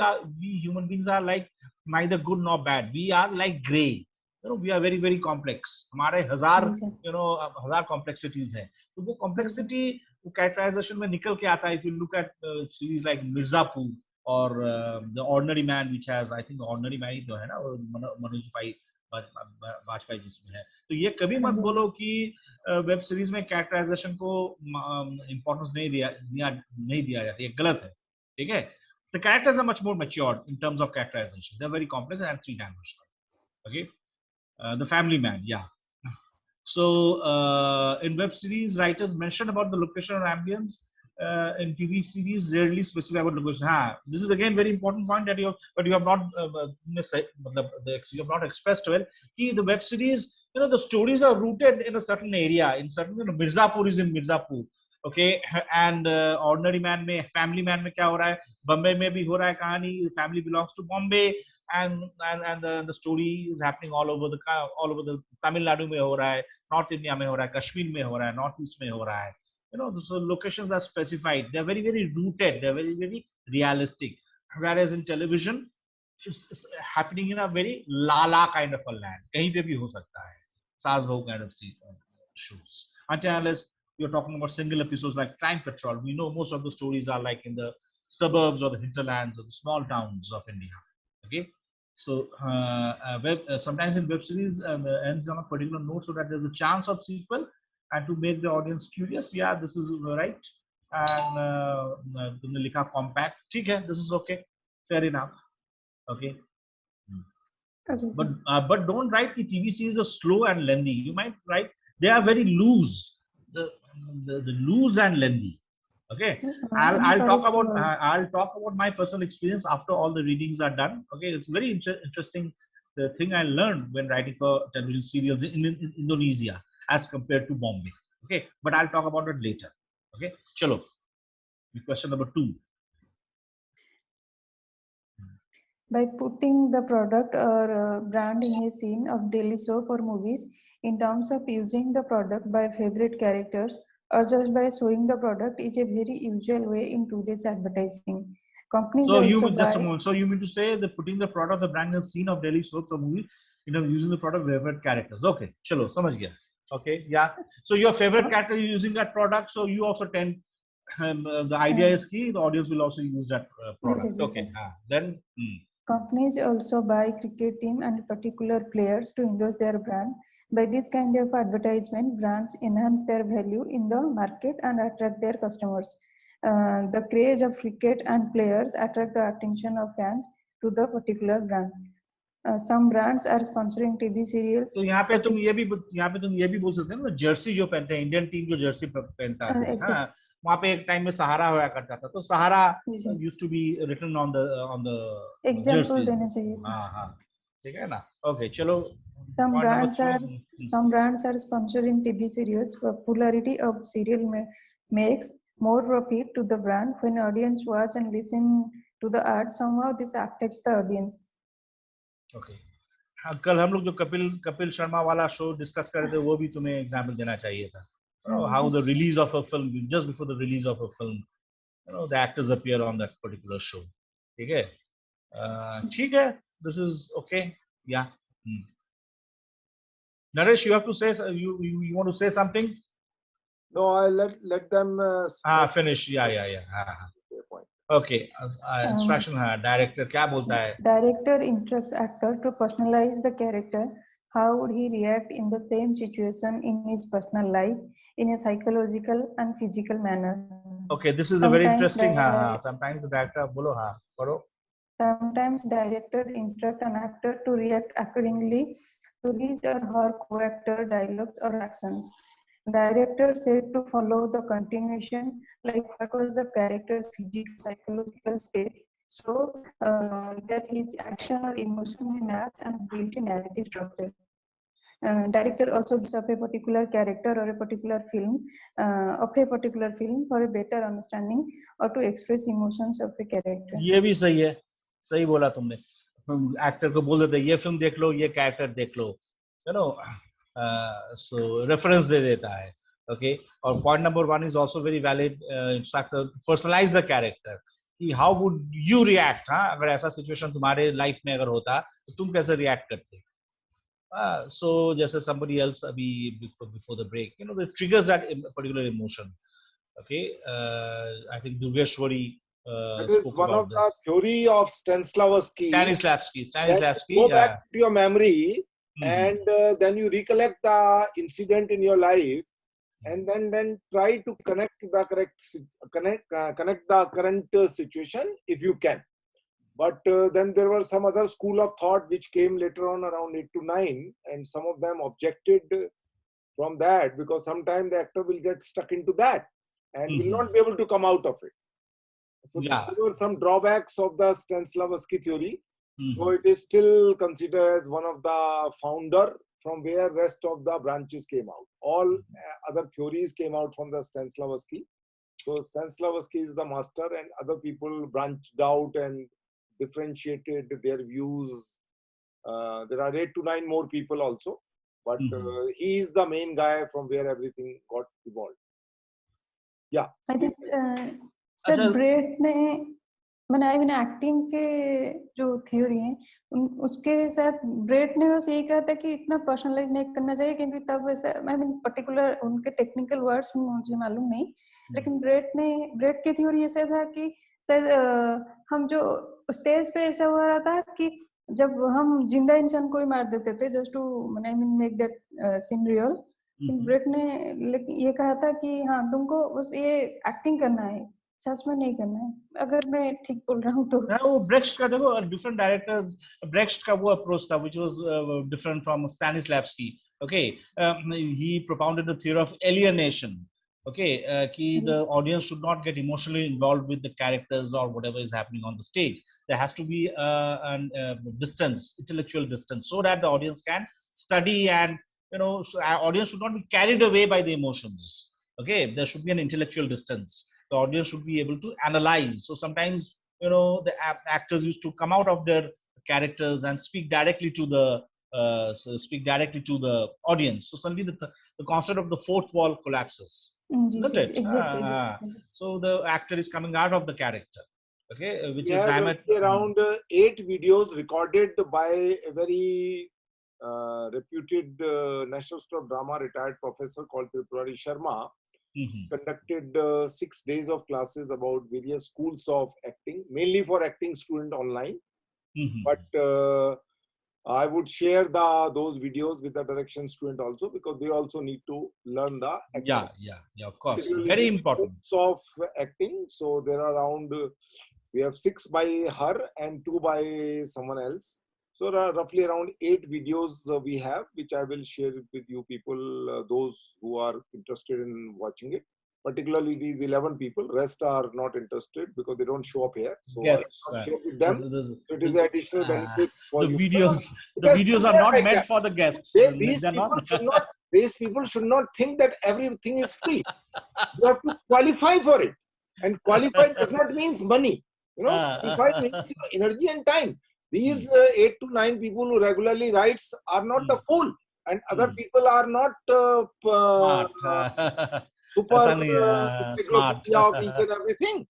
human beings are like neither good nor bad. We are like gray. You know, we are very very complex. हमारे हजार complexities हैं. तो वो complexity वो characterization में निकल के आता है. If you look at series like Mirzapur or The Ordinary Man, which has, I think, The Ordinary Man ही तो है ना, मनोज भाई वाजपेयी जिसमें है. तो ये कभी मत बोलो कि वेब सीरीज में कैरेक्टराइजेशन को इंपॉर्टेंस नहीं दिया जाता. ये गलत है. ठीक है. The characters are much more matured in terms of characterization. They're very complex and three-dimensional. Okay, The Family Man, yeah. So in web series, writers mention about the location or ambience. In TV series, rarely specify about location. This is again very important point that you have not expressed well. The web series, you know, the stories are rooted in a certain area. In certain, you know, Mirzapur is in Mirzapur. Okay, and Ordinary Man में, Family Man में क्या हो रहा है? Bombay में भी हो रहा है कहानी. Family belongs to Bombay, and the story is happening all over the Tamil Nadu में हो रहा है, North India में हो रहा है, Kashmir में हो रहा है, North East में हो रहा है. You know, so locations are specified. They're very very rooted. They're very very realistic. Whereas in television, it's happening in a very la kind of a land. कहीं पे भी हो सकता है. सास बहू kind of shows. Unless you're talking about single episodes like Crime Patrol, we know most of the stories are like in the suburbs or the hinterlands or the small towns of India. Okay, so sometimes in web series ends on a particular note so that there's a chance of sequel and to make the audience curious. Yeah, this is right. And तुमने लिखा compact. ठीक है, this is okay, fair enough. Okay. Okay, sir. But don't write the TV series are slow and lengthy. You might write they are very loose. The loose and lengthy. Okay. I'll talk about my personal experience after all the readings are done. Okay, it's very interesting. The thing I learned when writing for television serials in Indonesia as compared to Bombay. Okay, but I'll talk about it later. Okay, chalo. Question number 2. By putting the product or brand in a scene of daily soap or movies, in terms of using the product by favorite characters or just by showing the product is a very usual way in today's advertising. Companies So also just a moment. So you mean to say that putting the product, the brand, and scene of daily soaps or movie, using the product favorite characters. Okay, chalo, samajh gaya. Okay, yeah. So your favorite character is using that product, so you also tend. The idea is key. The audience will also use that product. Yes, Okay, then. Companies also buy cricket team and particular players to endorse their brand. By this kind of advertisement, brands enhance their value in the market and attract their customers. The craze of cricket and players attract the attention of fans to the particular brand. Some brands are sponsoring TV serials. तो यहाँ पे तुम ये भी बोल सकते हो ना, जर्सी जो पहनते हैं, इंडियन टीम जो जर्सी पहनता है, हाँ, वहाँ पे एक टाइम में सहारा हुआ करता था, तो सहारा used to be written on the example देना चाहिए. हाँ, ठीक है ना. Okay, चलो. Some brands are sponsoring TV serials. Popularity of serial makes more profit to the brand when audience watch and listen to the ads. Somehow this affects the audience. Okay. कल हम लोग जो कपिल शर्मा वाला शो डिस्कस कर रहे थे, वो भी तुम्हें एग्जाम्पल देना चाहिए था. How the release of a film, just before the release of a film, the actors appear on that particular show. ठीक है. This is okay. Yeah. Naresh, you have to say, you want to say something? No, I let them finish. Yeah. Okay. Instruction. Director क्या बोलता है? Director instructs actor to personalize the character. How would he react in the same situation in his personal life, in a psychological and physical manner? Okay, this is a very interesting. Sometimes the director बोलो करो. Sometimes director instruct an actor to react accordingly to his or her co-actor dialogues or actions. Director said to follow the continuation, like what was the character's physical, psychological state, so that his action or emotion may match and build a narrative structure. Director also gives of a particular character or a particular film for a better understanding or to express emotions of a character. ये भी सही है, सही बोला तुमने. Actor को बोल देते ये फिल्म देख लो, ये कैरेक्टर देख लो, so reference दे देता है. Okay, और point number 1 is also very valid. In fact, personalize the character. How would you react? अगर ऐसा सिचुएशन तुम्हारे लाइफ में अगर होता, तो तुम कैसे रिएक्ट करते? So just as somebody else before the break, the triggers that particular emotion. Okay, I think Durgeshwari that is one of the theory of Stanislavski. Go back to your memory, and then you recollect the incident in your life, and then try to connect the current situation if you can. But then there were some other school of thought which came later on around 8 to 9, and some of them objected from that because sometimes the actor will get stuck into that and will not be able to come out of it. So there were some drawbacks of the Stanislavski theory. So it is still considered as one of the founder from where rest of the branches came out. All other theories came out from the Stanislavski. So Stanislavski is the master, and other people branched out and differentiated their views. There are 8 to 9 more people also, but he is the main guy from where everything got evolved. Yeah. I think sir Brett ने मैंने acting के जो theory है उसके साथ bread ने बस यही कहा था कि इतना पर्सनलाइज नहीं करना चाहिए, क्योंकि तब ऐसा पर्टिकुलर उनके टेक्निकल वर्ड्स मुझे मालूम नहीं, लेकिन ब्रेट की थ्योरी ऐसा था कि शायद हम जो स्टेज पे ऐसा हो रहा था कि जब हम जिंदा इंसान को ही मार देते थे just to make that scene real, Brett ने ये कहा था कि हाँ तुमको बस ये एक्टिंग करना है, सच में नहीं करना है, अगर मैं ठीक बोल रहा हूँ तो। वो ब्रेक्ट का देखो, डिफरेंट डायरेक्टर्स, ब्रेक्ट का वो अप्रोच था which was different from Stanislavski. Okay, he propounded the theory of alienation. Okay, कि the audience should not get emotionally involved with the characters or whatever is happening on the stage. There has to be a distance, intellectual distance, so that the audience can study, and our audience should not be carried away by the emotions. Okay, there should be an intellectual distance. The audience should be able to analyze. So sometimes the actors used to come out of their characters and speak directly to the audience. So suddenly the concept of the fourth wall collapses, isn't it? Exactly. So the actor is coming out of the character. Okay, which we is have around 8 videos recorded by a very reputed National School of Drama retired professor called Tripurari Sharma. Conducted 6 days of classes about various schools of acting, mainly for acting student online. But I would share those videos with the direction student also, because they also need to learn the acting. Yeah, of course. Very important. Of acting. So there are around, we have 6 by her and 2 by someone else. So roughly around 8 videos we have, which I will share with you people, those who are interested in watching it. Particularly these 11 people, rest are not interested because they don't show up here. So yes, I'll share with them. So it is an additional benefit for the you. The videos are not meant for the guests. These people should not think that everything is free. You have to qualify for it. And qualify does not mean money. Qualify means energy and time. These 8 to 9 people who regularly writes are not the fool, and other people are not super smart of each and everything.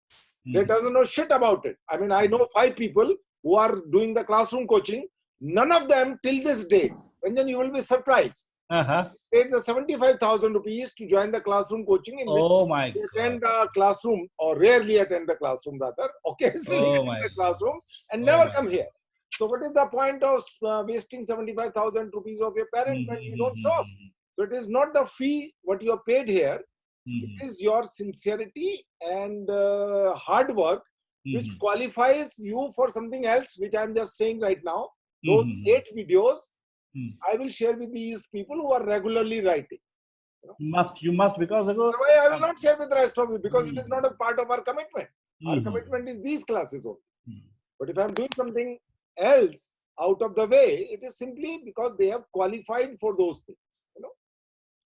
They doesn't know shit about it. I mean, I know 5 people who are doing the classroom coaching. None of them till this date. And then you will be surprised. Paid the 75,000 rupees to join the classroom coaching, in which they attend the classroom, or rarely attend the classroom rather, occasionally attend the classroom and never come here. So what is the point of wasting 75,000 rupees of your parent when you don't show up? So it is not the fee what you are paid here. It is your sincerity and hard work which qualifies you for something else, which I am just saying right now. Those 8 videos I will share with these people who are regularly writing. You must, because I will not share with the rest of you, because it is not a part of our commitment. Our commitment is these classes only. But if I am doing something else out of the way, it is simply because they have qualified for those things,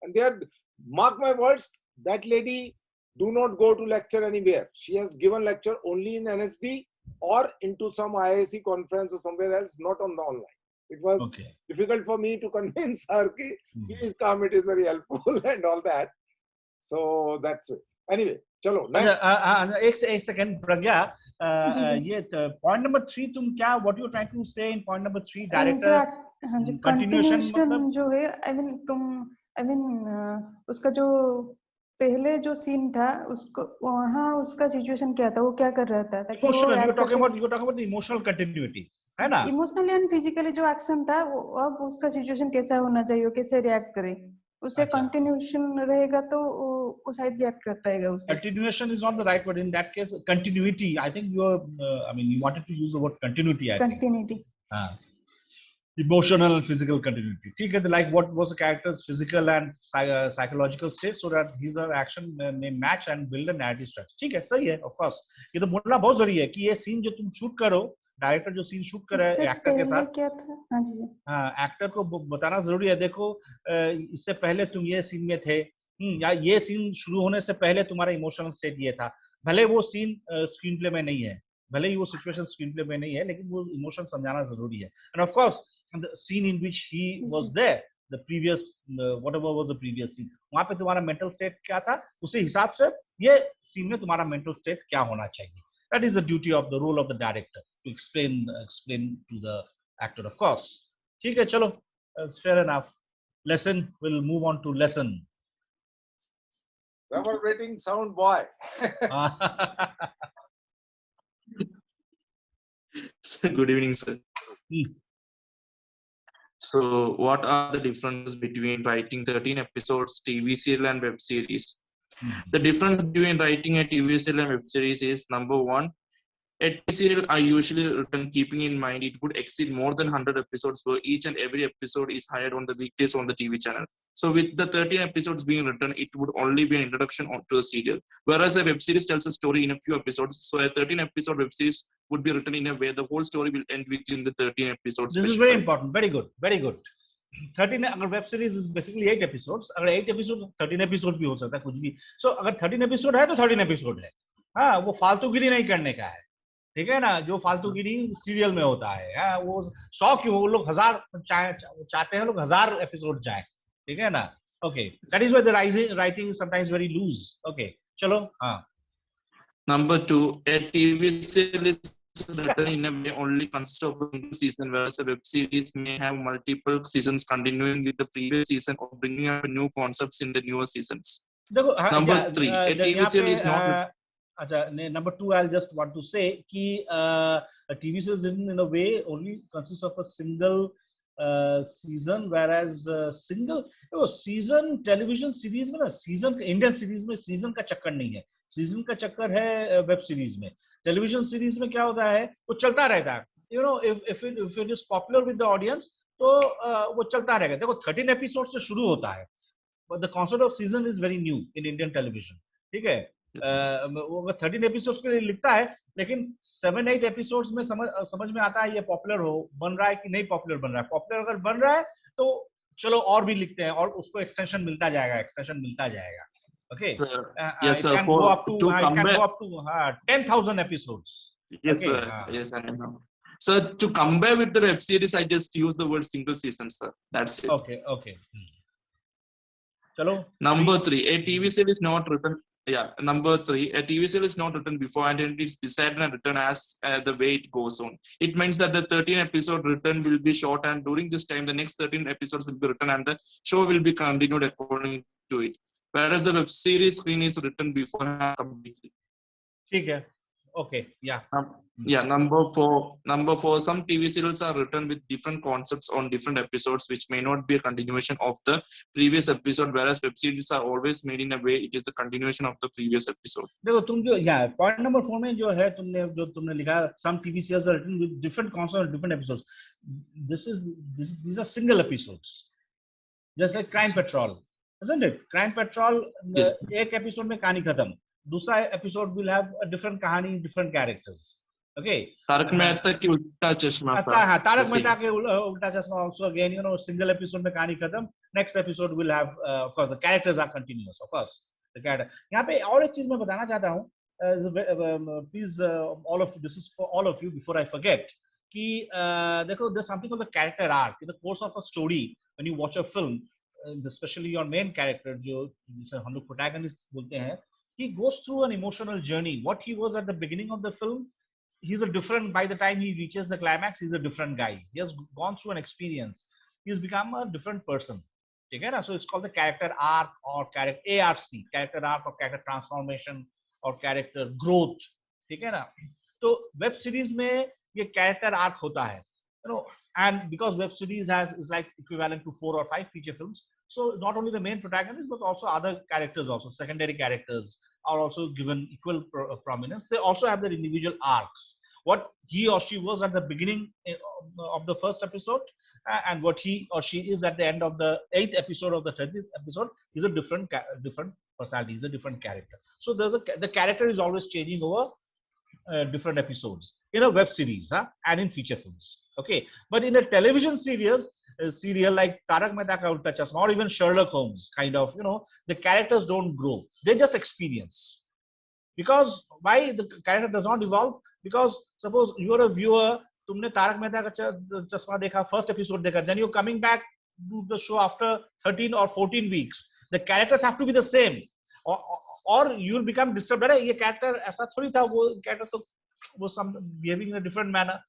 and they are, mark my words, that lady do not go to lecture anywhere. She has given lecture only in NSD or into some IIC conference or somewhere else, not on the online. It was difficult for me to convince her, please come, it is very helpful and all that. So that's it. Anyway, chalo. एक second, Pragya. Point number 3, तुम क्या, what you trying to say in point number 3, director continuation जो है, उसका जो पहले जो scene था, उसको वहाँ उसका सिचुएशन क्या था, वो क्या कर रहा था? You're talking about the emotional continuity, है ना? इमोशनली एंड फिजिकली जो एक्शन था, वो अब उसका सिचुएशन कैसा होना चाहिए, कैसे रिएक्ट करे, उससे कंटिन्यूएशन रहेगा तो वो शायद रिएक्ट कर पाएगा उससे. Continuation is not the right word in that case. Continuity, I think you wanted to use the word continuity. Continuity. Emotional and physical continuity. ठीक है, like what was the character's physical and psychological state, so that his action may match and build a narrative structure. ठीक है, सही है, of course. ये तो बोलना बहुत जरूरी है कि ये सीन जो तुम शूट करो, डायरेक्टर जो सीन शूट कर रहा है एक्टर के साथ, क्या था? एक्टर को बताना जरूरी है. देखो, इससे पहले तुम ये सीन में थे, या ये सीन शुरू होने से पहले तुम्हारा इमोशनल स्टेट ये था. भले वो सीन स्क्रीन प्ले में नहीं है, भले ही वो सिचुएशन स्क्रीन प्ले में नहीं है, लेकिन वो इमोशन समझाना जरूरी है. End of course the scene in which he was there, the previous whatever was the previous scene, वहां पे तुम्हारा mental state क्या था, उसी हिसाब से ये scene में तुम्हारा mental state क्या होना चाहिए. That is the duty of the role of the director, to explain to the actor, of course. ठीक है, चलो, that's fair enough. Lesson, we'll move on to lesson. Reverberating sound boy. Good evening, sir. So, what are the differences between writing 13 episodes TV serial and web series? The difference between writing a TV serial and web series is number one, a TV serial are usually written keeping in mind it would exceed more than 100 episodes where each and every episode is hired on the weekdays on the TV channel. So with the 13 episodes being written, it would only be an introduction to a serial. Whereas a web series tells a story in a few episodes. So a 13 episode web series would be written in a way the whole story will end within the 13 episodes. This is very important. Very good. Very good. 13 अगर web series is basically 8 episodes. अगर 8 episodes 13 episodes भी हो सकता है कुछ भी. So अगर 13 episode है तो 13 episode है. हाँ, वो फालतूगिरी नहीं करने का है. ठीक है ना, जो फालतूगिरी सीरियल में होता है. हाँ, वो 100 क्यों, वो लोग 1000 चाहते हैं, लोग 1000 एपिसोड चाहे. ठीक है ना. Okay, that is why the writing is sometimes very loose. Okay, चलो. हाँ. Number 2, a TV serial is written in a way only consists of a single season, whereas a web series may have multiple seasons continuing with the previous season or bringing up new concepts in the newer seasons. Number 3, a TV serial is not. Number 2, I'll just want to say कि a TV series written in a way only consists of a single season, whereas season television series में ना season Indian series में season का चक्कर नहीं है. Season का चक्कर है web series में. Television series में क्या होता है, वो चलता रहता है. You know, if it is popular with the audience, तो वो चलता रहेगा. देखो 13 episodes से शुरू होता है. But the concept of season is very new in Indian television. ठीक है. वो 13 एपिसोड्स के लिए लिखता है, लेकिन 7-8 एपिसोड्स में समझ में आता है ये पॉपुलर बन रहा है कि नहीं पॉपुलर बन रहा है. पॉपुलर अगर बन रहा है तो चलो और भी लिखते हैं और उसको एक्सटेंशन मिलता जाएगा. Okay. Yes, sir. It can go up to 10,000 episodes. Yes, okay. Sir. Yes, I know. So to compare with the web series, I just use the word single season, sir. That's it. Okay. Chalo. Number 3, a TV series is not written. Yeah, number 3, a TV series is not written before and it is decided and written as the way it goes on. It means that the 13 episode written will be short, and during this time, the next 13 episodes will be written and the show will be continued according to it. Whereas the web series screen is written beforehand completely. Okay. Okay. Yeah. Number four. Some TV serials are written with different concepts on different episodes, which may not be a continuation of the previous episode. Whereas web series are always made in a way it is the continuation of the previous episode. देखो तुम जो point number 4 में जो है तुमने लिखा, some TV serials are written with different concepts on different episodes. These are single episodes, just like Crime Patrol, isn't it? Crime Patrol, yes. एक episode में कहानी खत्म. दूसरा episode will have a different कहानी, different characters. Okay. Tarak Mehta की उल्टा चश्मा. हाँ, तारक मेहता के उल्टा चश्मा also again, single episode में कहानी खत्म. Next episode will have, of course, the characters are continuous, of course. The character. यहाँ पे और एक चीज मैं बताना चाहता हूँ. Please, this is for all of you before I forget. कि देखो, there's something called the character arc. In the course of a story, when you watch a film, especially your main character, जो जिसे हम लोग protagonist बोलते हैं, he goes through an emotional journey. What he was at the beginning of the film, he's a different, by the time he reaches the climax, he's a different guy. He has gone through an experience. He's become a different person. Okay, so it's called the character arc or character ARC, character arc or character transformation or character growth. Okay, so web series में ये character arc होता है. And because web series is like equivalent to 4 or 5 feature films, so not only the main protagonist but also other characters, also secondary characters, are also given equal prominence. They also have their individual arcs. What he or she was at the beginning of the first episode and what he or she is at the end of the 8th episode of the 30th episode is a different personality, is a different character. So the character is always changing over different episodes in a web series and in feature films. Okay, but in a television serial like Tarak Mehta Ka Ulta Chashma or even Sherlock Holmes, kind of, the characters don't grow, they just experience. Because why the character does not evolve? Because suppose you are a viewer, तुमने तारक मेहता का चश्मा देखा, first episode देखा, then you're coming back to the show after 13 or 14 weeks. The characters have to be the same, or you will become disturbed. अरे ये character ऐसा थोड़ी था, वो character तो was behaving in a different manner,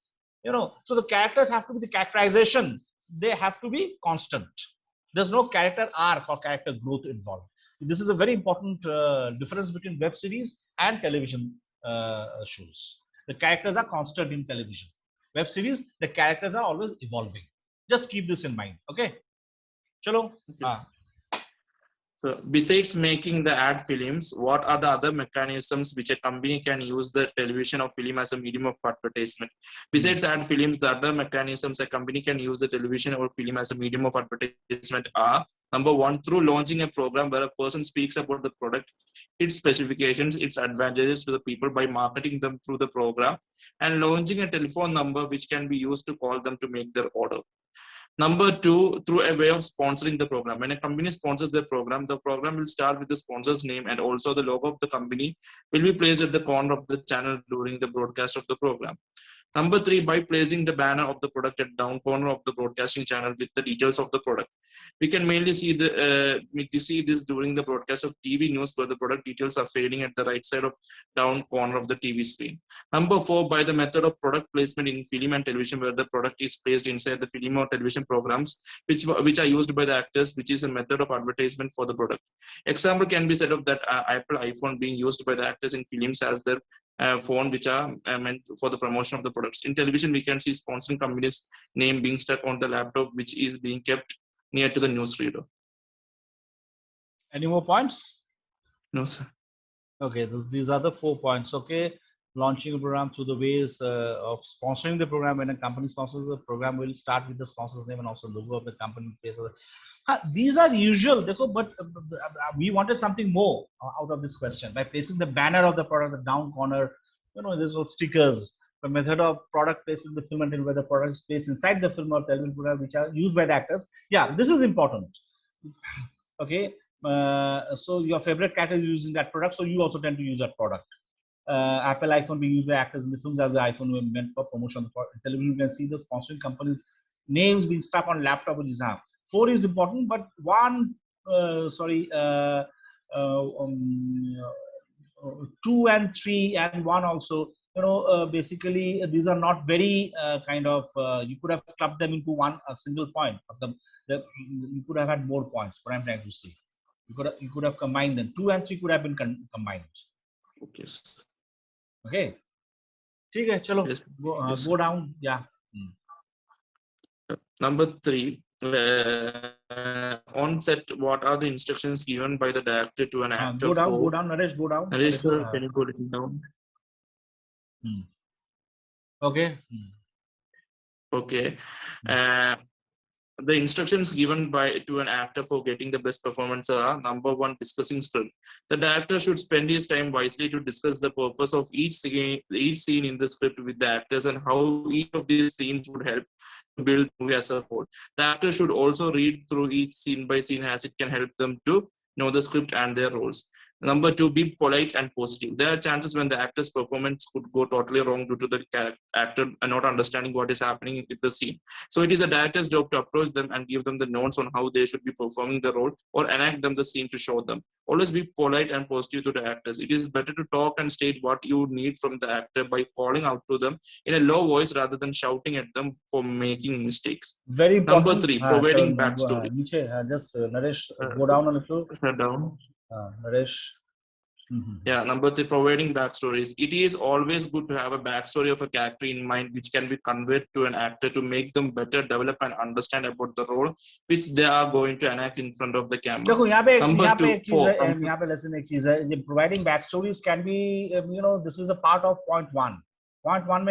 So the characters have to be, the characterization, they have to be constant. There's no character arc or character growth involved. This is a very important difference between web series and television shows. The characters are constant in television. Web series, the characters are always evolving. Just keep this in mind. Okay. Chalo. So besides making the ad films, what are the other mechanisms which a company can use the television or film as a medium of advertisement? Besides ad films, the other mechanisms a company can use the television or film as a medium of advertisement are: number one, through launching a program where a person speaks about the product, its specifications, its advantages to the people by marketing them through the program, and launching a telephone number which can be used to call them to make their order. Number two, through a way of sponsoring the program. When a company sponsors the program will start with the sponsor's name, and also the logo of the company will be placed at the corner of the channel during the broadcast of the program. Number three, by placing the banner of the product at down corner of the broadcasting channel with the details of the product. We can mainly see this during the broadcast of TV news, where the product details are fading at the right side of down corner of the TV screen. Number four, by the method of product placement in film and television, where the product is placed inside the film or television programs, which are used by the actors, which is a method of advertisement for the product. Example can be said of that Apple iPhone being used by the actors in films as their phone, which are meant for the promotion of the products. In television, we can see sponsoring companies' name being stuck on the laptop, which is being kept near to the newsreader. Any more points? No, sir. Okay, these are the 4 points. Okay, launching a program through the ways of sponsoring the program. When a company sponsors the program, will start with the sponsor's name and also logo of the company. These are usual, but we wanted something more out of this question. By placing the banner of the product at the down corner, there's all stickers. The method of product placement in the film until where the product is placed inside the film or television program, which are used by the actors. Yeah, this is important. Okay, so your favorite character is using that product, so you also tend to use that product. Apple iPhone being used by actors in the films as the iPhone meant for promotion. On the television, you can see the sponsoring companies' names being stuck on laptop, which is 4 is important, but 2 and 3 and 1 also, basically these are not very you could have clubbed them into a single point of them. You could have had more points. What I'm trying to say, you could have combined them. 2 and 3 could have been combined. Okay. Okay. Okay, chalo. Yes. Go down. Yeah. Number 3. On set, what are the instructions given by the director to an actor? Go down, Naresh, go down. Naresh, sir, can you go a little down? Okay. Okay. The instructions given to an actor for getting the best performance are: number 1, discussing script. The director should spend his time wisely to discuss the purpose of each scene in the script with the actors and how each of these scenes would help to build the movie as a whole. The actor should also read through each scene by scene, as it can help them to know the script and their roles. Number 2, be polite and positive. There are chances when the actor's performance could go totally wrong due to the actor not understanding what is happening with the scene. So it is a director's job to approach them and give them the notes on how they should be performing the role or enact them the scene to show them. Always be polite and positive to the actors. It is better to talk and state what you need from the actor by calling out to them in a low voice rather than shouting at them for making mistakes. Very important. Number 3, providing backstory. Just Naresh, go down a little. Down. Naresh. Yeah, number 3, providing backstories. It is always good to have a backstory of a character in mind, which can be conveyed to an actor to make them better develop and understand about the role which they are going to enact in front of the camera. Number 2, providing backstories can be, this is a part of point 1. Point 1,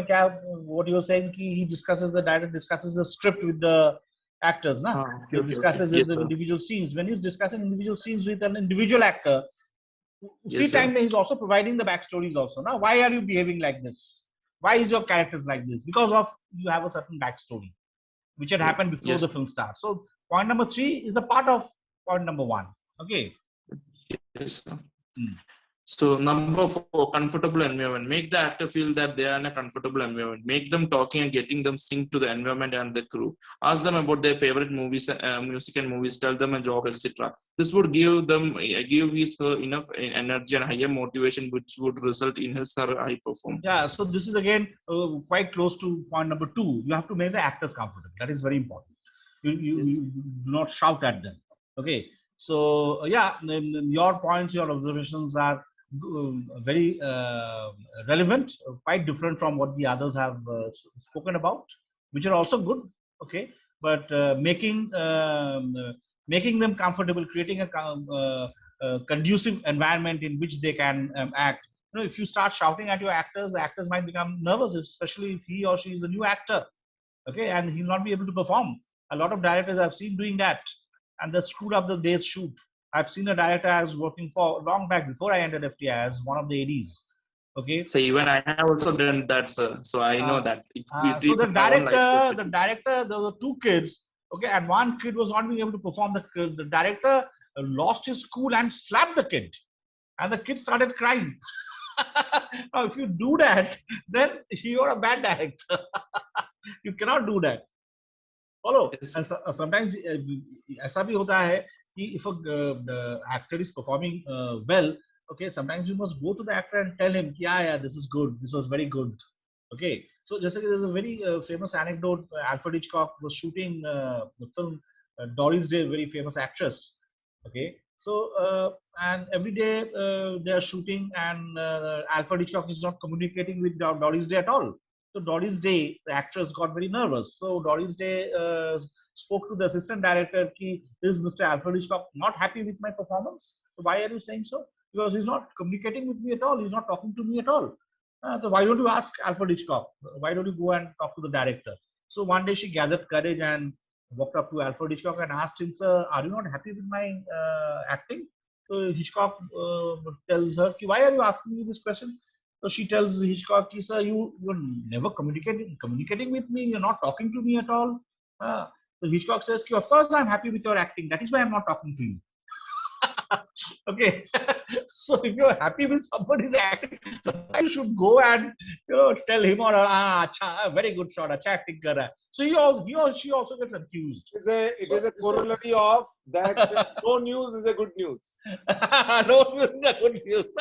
what you're saying, he discusses, the director discusses the script with the actors, he discusses the individual scenes. When he's discussing individual scenes with an individual actor, he's also providing the backstories also. Now, why are you behaving like this? Why is your characters like this? Because of you have a certain backstory, which had happened before the film starts. So point number 3 is a part of point number 1. Okay. Yes. So number 4, comfortable environment. Make the actor feel that they are in a comfortable environment. Make them talking and getting them sync to the environment and the crew. Ask them about their favorite movies, music and movies. Tell them a joke, etc. This would give his enough energy and higher motivation, which would result in his high performance. Yeah. So this is again quite close to point number 2. You have to make the actors comfortable. That is very important. You do not shout at them. Okay. So your points, your observations are very relevant, quite different from what the others have spoken about, which are also good. Okay, but making making them comfortable, creating a conducive environment in which they can act. You know, if you start shouting at your actors, the actors might become nervous, especially if he or she is a new actor, okay, and he'll not be able to perform. A lot of directors I've seen doing that, and they screwed up the day's shoot. I've seen a director I was working for long back before I entered FTI as one of the ADs. Okay. So even I have also done that, sir. So I know that. So the director, there were two kids, okay, and one kid was not being able to perform. The director lost his cool and slapped the kid, and the kid started crying. Now, if you do that, then you're a bad director. You cannot do that. Follow. Yes. And sometimes ऐसा भी होता है कि if the actor is performing well, okay, sometimes you must go to the actor and tell him, yeah, this is good, this was very good. Okay, so just like there's a very famous anecdote. Alfred Hitchcock was shooting the film Doris Day, very famous actress. Okay, so and every day they are shooting, and Alfred Hitchcock is not communicating with Doris Day at all. So Doris Day, the actress, got very nervous. So Doris Day spoke to the assistant director, is Mr. Alfred Hitchcock not happy with my performance? So why are you saying so? Because he's not communicating with me at all. He's not talking to me at all. So why don't you ask Alfred Hitchcock? Why don't you go and talk to the director? So one day she gathered courage and walked up to Alfred Hitchcock and asked him, sir, are you not happy with my acting? So Hitchcock tells her, why are you asking me this question? So she tells Hitchcock, sir, you're never communicating with me. You're not talking to me at all. So Hitchcock says, of course I'm happy with your acting. That is why I'm not talking to you. Okay. So if you're happy with somebody's acting, you should go and tell him or very good shot, acha acting kar raha hai. So he or she also gets enthused. It is a corollary of that. No news is a good news. No news is a good news.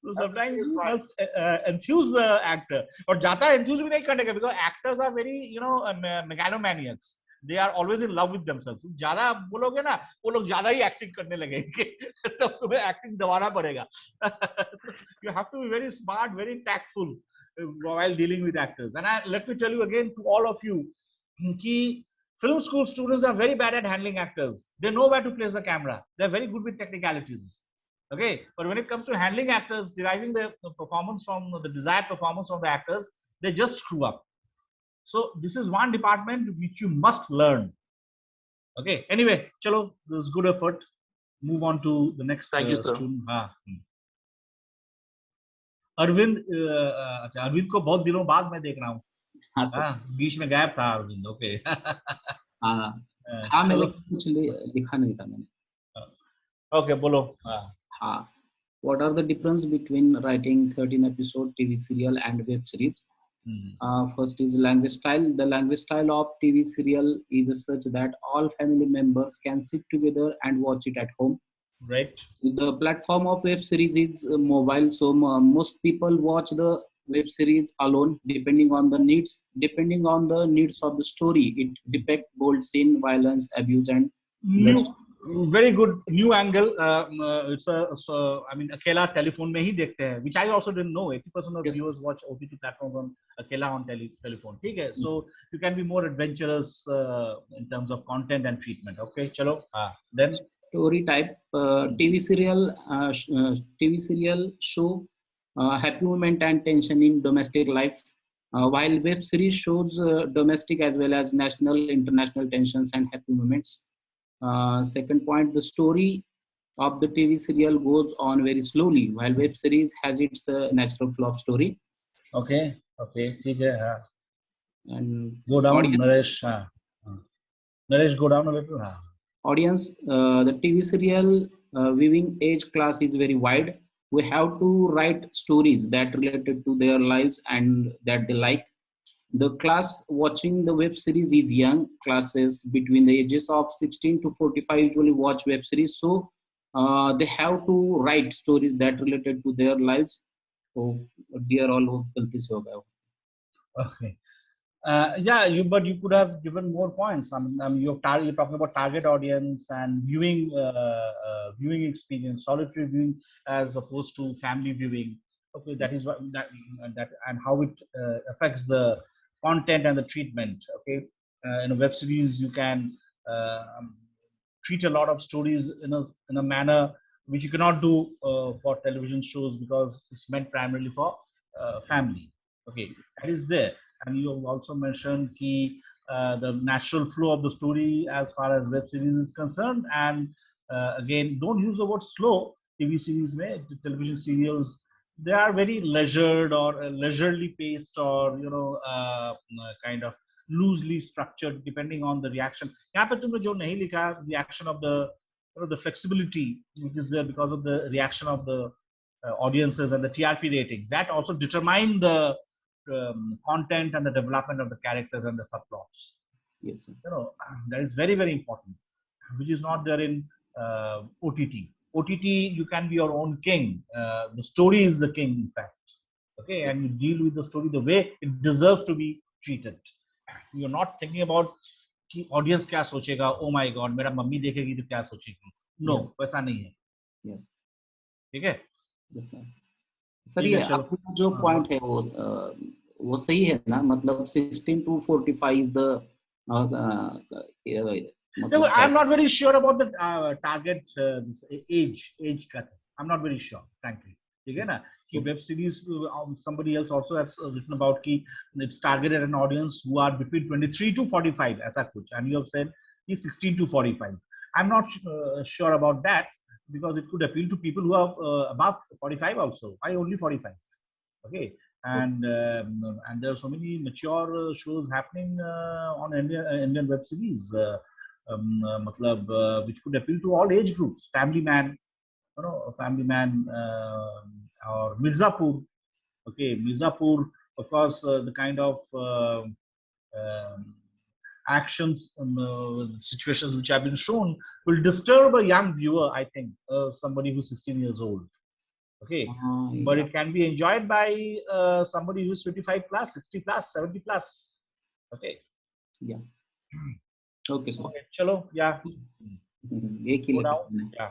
So sometimes you must enthuse the actor. Or jata enthuse bhi nahi karne ka, because actors are very, megalomaniacs. They are always in love with themselves. ज़्यादा बोलोगे ना, वो लोग ज़्यादा ही acting करने लगेंगे. तब तुम्हें acting दबाना पड़ेगा. You have to be very smart, very tactful while dealing with actors. And let me tell you again to all of you, कि film school students are very bad at handling actors. They know where to place the camera. They're very good with technicalities. Okay, but when it comes to handling actors, deriving the performance from the desired performance from the actors, they just screw up. So this is one department which you must learn. Okay. Anyway, chalo, this is good effort. Move on to the next student. Arvind Arvind को बहुत दिनों बाद मैं देख रहा हूँ. बीच में gap था अरविंद. ओके. हाँ मैंने कुछ लिखा नहीं था मैंने. ओके बोलो. हाँ. What are the difference between writing 13 episode TV serial and web series? First is language style. The language style of TV serial is such that all family members can sit together and watch it at home. Right. The platform of web series is mobile, so most people watch the web series alone, depending on the needs of the story. It depicts bold scene, violence, abuse, and very good new angle. It's Akela telephone में ही देखते हैं, which I also didn't know. 80% of viewers watch OTT platforms on Akela on telephone. ठीक है, so you can be more adventurous in terms of content and treatment. Okay, चलो. Then story type. TV serial show happy moment and tension in domestic life, while web series shows domestic as well as national, international tensions and happy moments. Second point, the story of the TV serial goes on very slowly, while web series has its natural flow of story. Okay, ठीक है. And go down, Naresh. Naresh, go down a little. Audience, the TV serial viewing age class is very wide. We have to write stories that related to their lives and that they like. The class watching the web series is young. Classes between the ages of 16 to 45 usually watch web series. So they have to write stories that related to their lives. Oh, dear all, okay. But you could have given more points. You're talking about target audience and viewing experience, solitary viewing as opposed to family viewing. Okay, that is what that and how it affects the content and the treatment. Okay, in a web series you can treat a lot of stories in a manner which you cannot do for television shows, because it's meant primarily for family. Okay, that is there. And you have also mentioned the natural flow of the story as far as web series is concerned. And again, don't use the word slow. TV series, television serials, they are very leisured or leisurely paced, or kind of loosely structured depending on the reaction. यहाँ पे तुमने जो नहीं लिखा, reaction of the flexibility which is there because of the reaction of the audiences and the TRP ratings, that also determine the content and the development of the characters and the subplots. Yes, sir. That is very, very important, which is not there in OTT. OTT, you can be your own king. The story is the king, in fact. Okay, and you deal with the story the way it deserves to be treated. You're not thinking about कि audience क्या सोचेगा, oh my god, मेरा mummy देखेगी तो क्या सोचेगी. No, वैसा नहीं है. ठीक है? Yes, sir. सर, ये आपका जो पॉइंट है वो सही है ना? मतलब 16 to 45 is the no, I'm not very sure about the target age cut. I'm not very sure, frankly. ठीक है ना? कि web series, somebody else also has written about कि it's targeted an audience who are between 23 to 45, ऐसा कुछ. And you have said 16 to 45. I'm not sure about that, because it could appeal to people who are above 45 also. Why only 45? Okay, and there are so many mature shows happening on Indian web series, which could appeal to all age groups. Family Man, Family Man, or Mirzapur. Okay, Mirzapur, of course, the kind of actions situations which have been shown will disturb a young viewer, I think, somebody who's 16 years old. Okay, but it can be enjoyed by somebody who's 55 plus, 60 plus, 70 plus. Okay. Yeah. Okay, sir. Okay, chalo, yeah. एक ही लिखा मैंने. Yeah.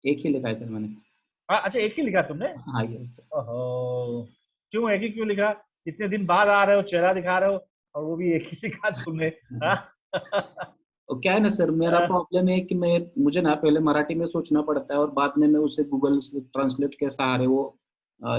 एक ही लिखा है sir मैंने. अच्छा, एक ही लिखा तुमने? हाँ, yes sir. ओहो, क्यों एक ही क्यों लिखा? इतने दिन बाद आ रहे हो, चेहरा दिखा रहे हो, और वो भी एक ही लिखा तुमने. क्या है ना सर, मेरा प्रॉब्लम है कि मुझे ना पहले मराठी में सोचना पड़ता है और बाद में मैं उसे गूगल ट्रांसलेट के सहारे वो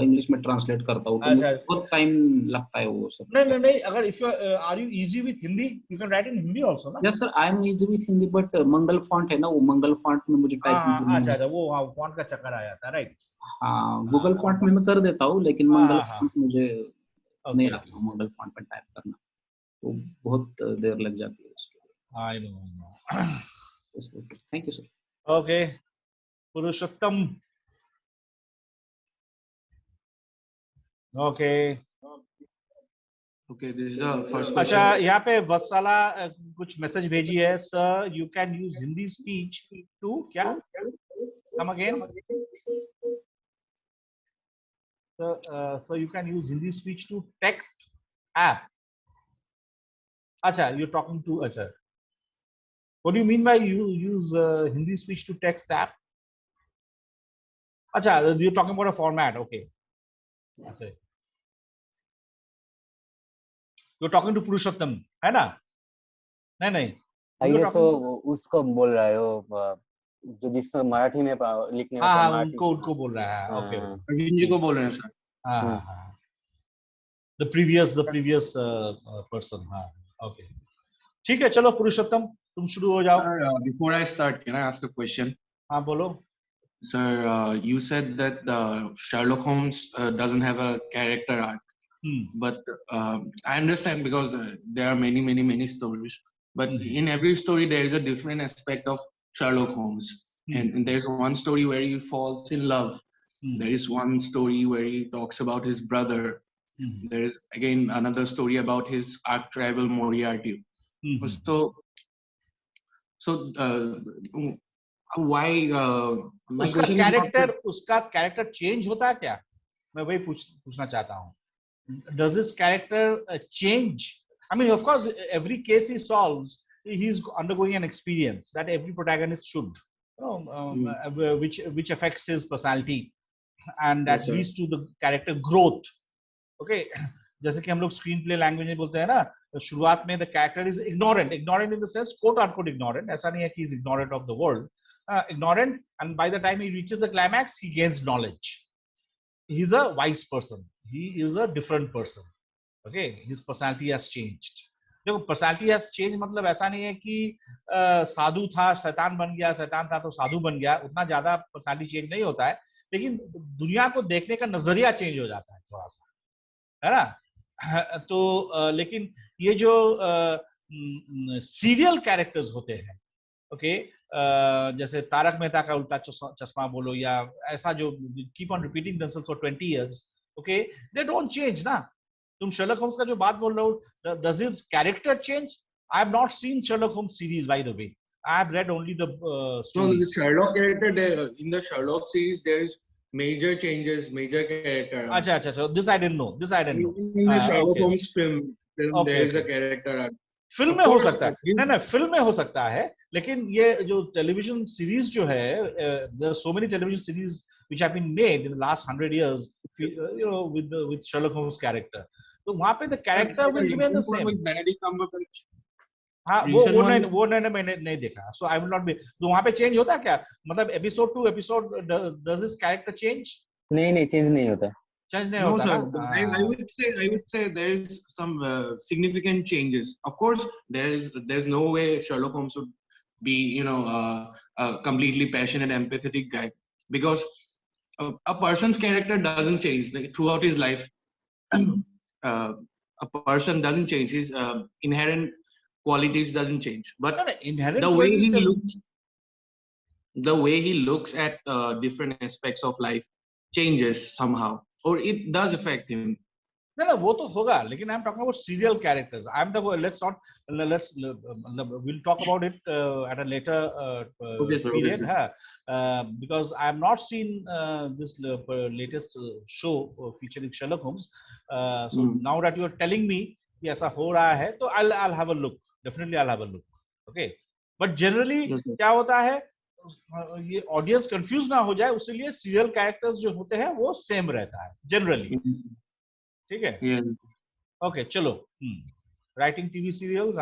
इंग्लिश में ट्रांसलेट करता हूँ, तो बहुत टाइम लगता है वो सब. नहीं, अगर if you are you easy with Hindi, you can write in Hindi also ना? Yes sir, I am easy with Hindi, but Mangal font है ना, वो मंगल फॉन्ट में मुझे टाइप करना है. अच्छा, वो फॉन्ट का चक्कर आ जाता है, राइट? हाँ, गूगल फॉन्ट में मैं कर देता हूँ, लेकिन मंगल फॉन्ट मुझे नहीं आता मंगल फॉन्ट में टाइप करना, तो बहुत देर लग जाती है उसके. I know. Thank you, sir. Okay, Purushottam. Okay. Okay, this is the first question. अच्छा, यहाँ पे वत्सला कुछ मैसेज भेजी है. Sir, you can use Hindi speech to क्या? Come again. So you can use Hindi speech to text app. अच्छा, you're talking to अच्छा. What do you mean by you use Hindi speech to text app? Acha, you're talking about a format, okay. Okay. You're talking to Purushottam, है ना? नहीं. ये तो उसको बोल रहा है वो जो जिसको मराठी में लिखने में. हाँ, उनको बोल रहा है. Okay. अरविंद जी को बोल रहे हैं सर. हाँ. The previous person. हाँ. Okay. ठीक है, चलो पुरुषोत्तम. Before I start, can I ask a question? हाँ, बोलो. Sir, you said that Sherlock Holmes doesn't have a character arc, but I understand because there are many stories. But in every story, there is a different aspect of Sherlock Holmes, and there's one story where he falls in love. There is one story where he talks about his brother. There is again another story about his arch rival Moriarty. So why उसका character change होता है क्या? मैं वही पूछना चाहता हूँ. Does his character change? I mean, of course, every case he solves, he's undergoing an experience that every protagonist should, which affects his personality, and that leads to the character growth. Okay, जैसे कि हम लोग screen play language में बोलते हैं ना शुरुआत में the character is ignorant in the sense quote unquote ignorant, ऐसा नहीं है कि he is ignorant of the world, ignorant, and by the time he reaches the climax he gains knowledge. He is a wise person, he is a different person. Okay, his personality has changed. देखो personality has change मतलब ऐसा नहीं है कि साधु था शैतान बन गया, शैतान था तो साधु बन गया, उतना ज्यादा पर्सनालिटी चेंज नहीं होता है, लेकिन दुनिया को देखने का नजरिया चेंज हो जाता है थोड़ा सा, है ना। तो लेकिन ये जो सीरियल कैरेक्टर्स होते हैं, ओके, जैसे तारक मेहता का उल्टा चश्मा बोलो, या ऐसा जो keep on repeating themselves for 20 years, okay, they don't change ना। तुम शर्लक होम्स का जो बात बोल रहे हो, does his character change? I have not seen Sherlock Holmes series, by the way. I have read only the stories. So the Sherlock character, in the Sherlock series, there is major changes, major character. अच्छा, this I didn't know. In the Sherlock Holmes film there is a character. Film में हो सकता है, नहीं film में हो सकता है, लेकिन ये जो टेलीविजन सीरीज जो है, there are so many television series which have been made in the last 100 years, you know, with Sherlock Holmes character. तो वहाँ पे the character will remain the same. Benedict Cumberbatch. हाँ, वो मैंने नहीं देखा, so I will not be. तो वहाँ पे change होता है क्या? मतलब episode to episode does this character change? नहीं change नहीं होता. Change नहीं No होता sir, I would say there is some significant changes. Of course, there's no way Sherlock Holmes would be, you know, a completely passionate, empathetic guy, because a person's character doesn't change throughout his life. A person doesn't change, his inherent qualities doesn't change, but the way he looks at different aspects of life changes somehow, or it does affect him. No, वो तो होगा, लेकिन I'm talking about serial characters. We'll talk about it at a later period, because I have not seen this latest show featuring Sherlock Holmes. So now that you are telling me कि ऐसा हो रहा है, तो I'll have a look. Definitely I'll have a look. Okay, but generally क्या होता है, ये ऑडियंस कंफ्यूज ना हो जाए, उसके सीरियल कैरेक्टर्स जो होते हैं वो सेम रहता है जनरली, ठीक है। ओके, चलो, writing TV serials.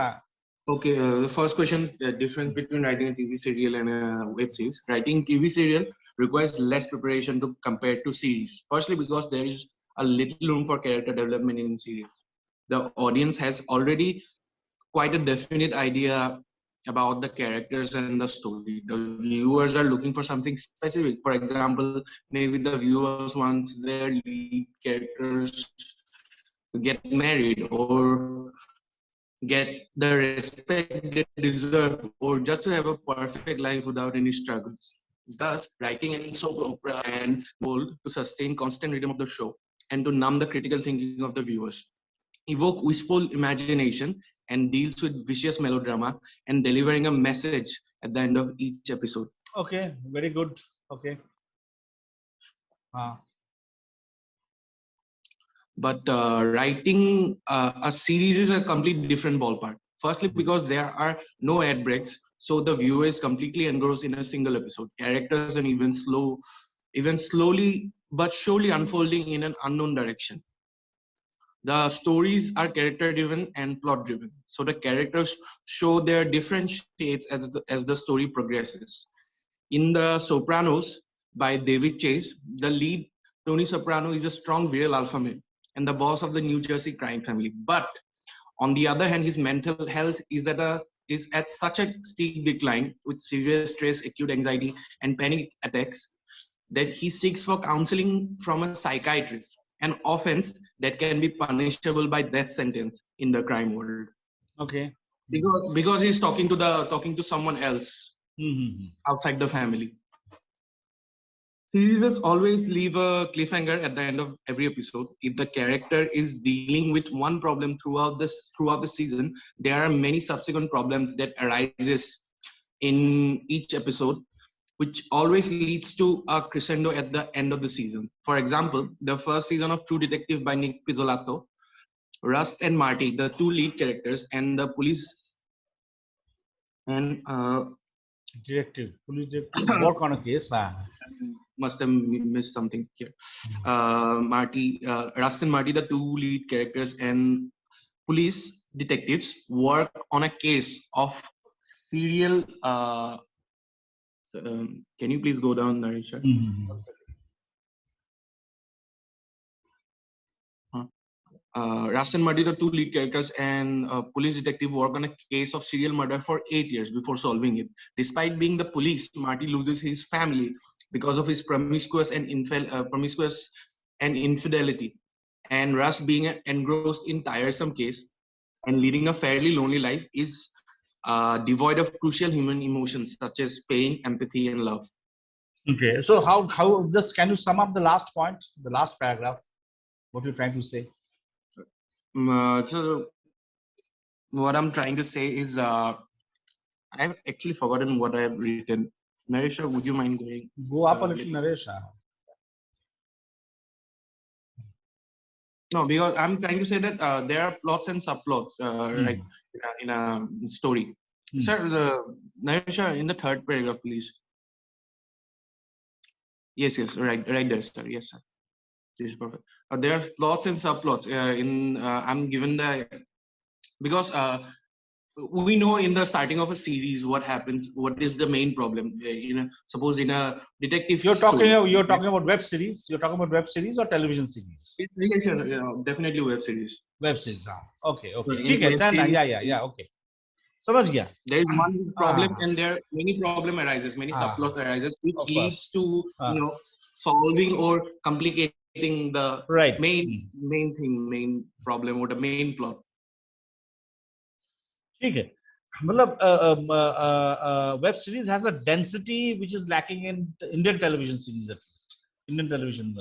Okay, the first question, the difference between writing a TV serial and a web series. Writing TV serial requires less preparation to compare to series. Firstly, because there is a little room for character development in series. The audience has already quite a definite idea about the characters and the story. The viewers are looking for something specific. For example, maybe the viewers want their lead characters to get married, or get the respect they deserve, or just to have a perfect life without any struggles. Thus, writing any soap opera and goal to sustain constant rhythm of the show and to numb the critical thinking of the viewers, evoke wistful imagination, and deals with vicious melodrama and delivering a message at the end of each episode. Okay, very good. Okay. But writing a series is a completely different ballpark. Firstly, because there are no ad breaks, so the viewer is completely engrossed in a single episode. Characters and even slowly but surely unfolding in an unknown direction. The stories are character-driven and plot-driven, so the characters show their different shades as the story progresses. In The Sopranos by David Chase, the lead, Tony Soprano, is a strong virile alpha male and the boss of the New Jersey crime family. But on the other hand, his mental health is at such a steep decline, with severe stress, acute anxiety, and panic attacks, that he seeks for counseling from a psychiatrist, an offense that can be punishable by death sentence in the crime world. Okay. Because he's talking to someone else outside the family. Series always leave a cliffhanger at the end of every episode. If the character is dealing with one problem throughout the season, there are many subsequent problems that arises in each episode, which always leads to a crescendo at the end of the season. For example, the first season of True Detective by Nick Pizzolatto, Rust and Marty, the two lead characters, and the police and detective, work on a case. Must have missed something here. Rust and Marty, the two lead characters, and police, detectives work on a case of serial. Can you please go down, Narisha? Rust and Muddy, the two lead characters, and a police detective work on a case of serial murder for 8 years before solving it. Despite being the police, Marty loses his family because of his promiscuous and infidelity. And Rust, being engrossed in tiresome case and leading a fairly lonely life, is devoid of crucial human emotions such as pain, empathy, and love. Okay, so how just can you sum up the last point, the last paragraph? What you're trying to say? So what I'm trying to say is, I've actually forgotten what I've written. Narisha, would you mind going? Go up a little, Narisha. No, because I'm trying to say that there are plots and subplots, like in a story. Sir, Narisha, in the third paragraph, please. Yes, right there, sir. Yes, sir. This is perfect. There are plots and subplots. I'm given the, because we know in the starting of a series what happens, what is the main problem. Suppose in a detective you're talking story, about web series. You're talking about web series or television series? Yes, definitely web series. Web series. Okay. Yeah. Okay. समझ गया. There is one problem, and there many problem arises, many subplots arises, which leads to solving or complicating the main problem or the main plot. ठीक है. मतलब web series has a density which is lacking in Indian television series, at least Indian television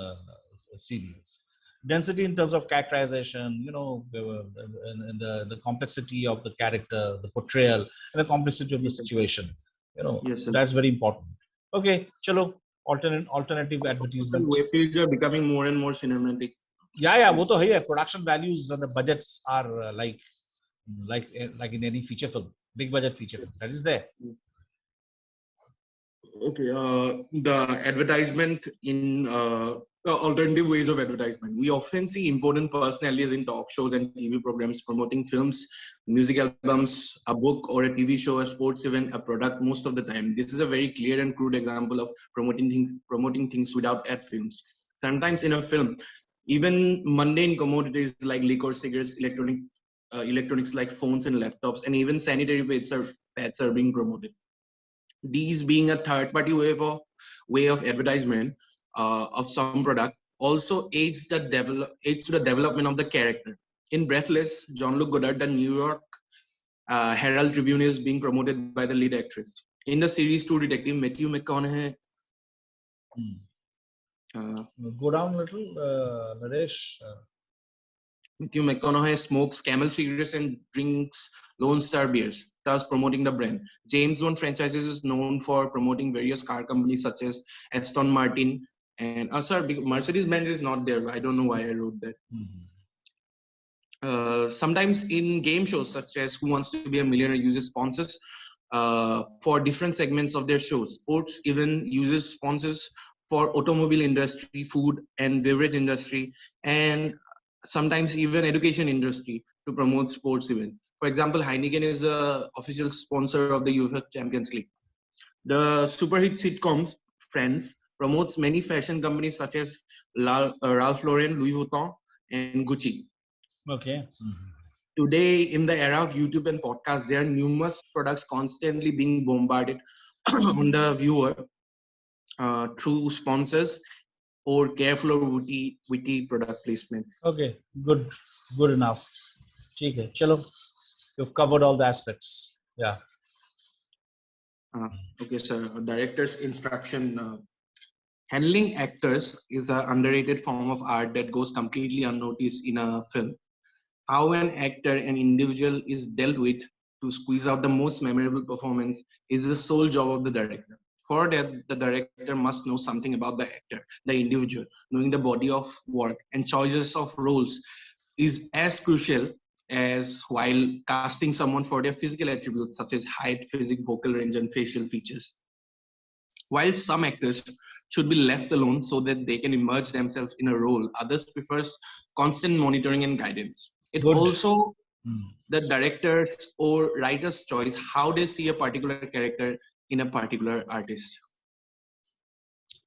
series. Density in terms of characterization, and the complexity of the character, the portrayal, and the complexity of the situation. Yes, that's very important. Okay, chalo, alternative advertisement. Web series are becoming more and more cinematic. Yeah, वो तो है ही. Production values and the budgets are like in any feature film, big budget feature film, that is there. Okay, the advertisement in alternative ways of advertisement. We often see important personalities in talk shows and TV programs promoting films, music albums, a book or a TV show, a sports event, a product most of the time. This is a very clear and crude example of promoting things without ad films. Sometimes in a film, even mundane commodities like liquor, cigarettes, electronics like phones and laptops, and even sanitary pads are being promoted. These being a third-party way of advertisement of some product also aids to the development of the character. In Breathless, Jean-Luc Godard, the New York Herald Tribune, is being promoted by the lead actress. In the series True Detective, Matthew McConaughey. Go down a little, Naresh. Matthew McConaughey smokes Camel cigarettes and drinks Lone Star beers, thus promoting the brand. James Bond franchises is known for promoting various car companies such as Aston Martin and Mercedes-Benz is not there. I don't know why I wrote that. Sometimes in game shows such as Who Wants to Be a Millionaire uses sponsors for different segments of their shows. Sports even uses sponsors for automobile industry, food and beverage industry, and sometimes even education industry to promote sports event. For example, Heineken is the official sponsor of the UEFA Champions League. The super hit sitcoms Friends promotes many fashion companies such as Ralph Lauren, Louis Vuitton, and Gucci. Okay. Today, in the era of YouTube and podcasts, there are numerous products constantly being bombarded on the viewer through sponsors or careful or witty product placements. Okay, good enough. Okay, chalo, you've covered all the aspects. Yeah. Okay, sir. Director's instruction. Handling actors is an underrated form of art that goes completely unnoticed in a film. How an actor, an individual, is dealt with to squeeze out the most memorable performance is the sole job of the director. For that, the director must know something about the actor, the individual. Knowing the body of work and choices of roles is as crucial as while casting someone for their physical attributes such as height, physique, vocal range, and facial features. While some actors should be left alone so that they can immerse themselves in a role, others prefers constant monitoring and guidance. It also the director's or writer's choice, how they see a particular character in a particular artist.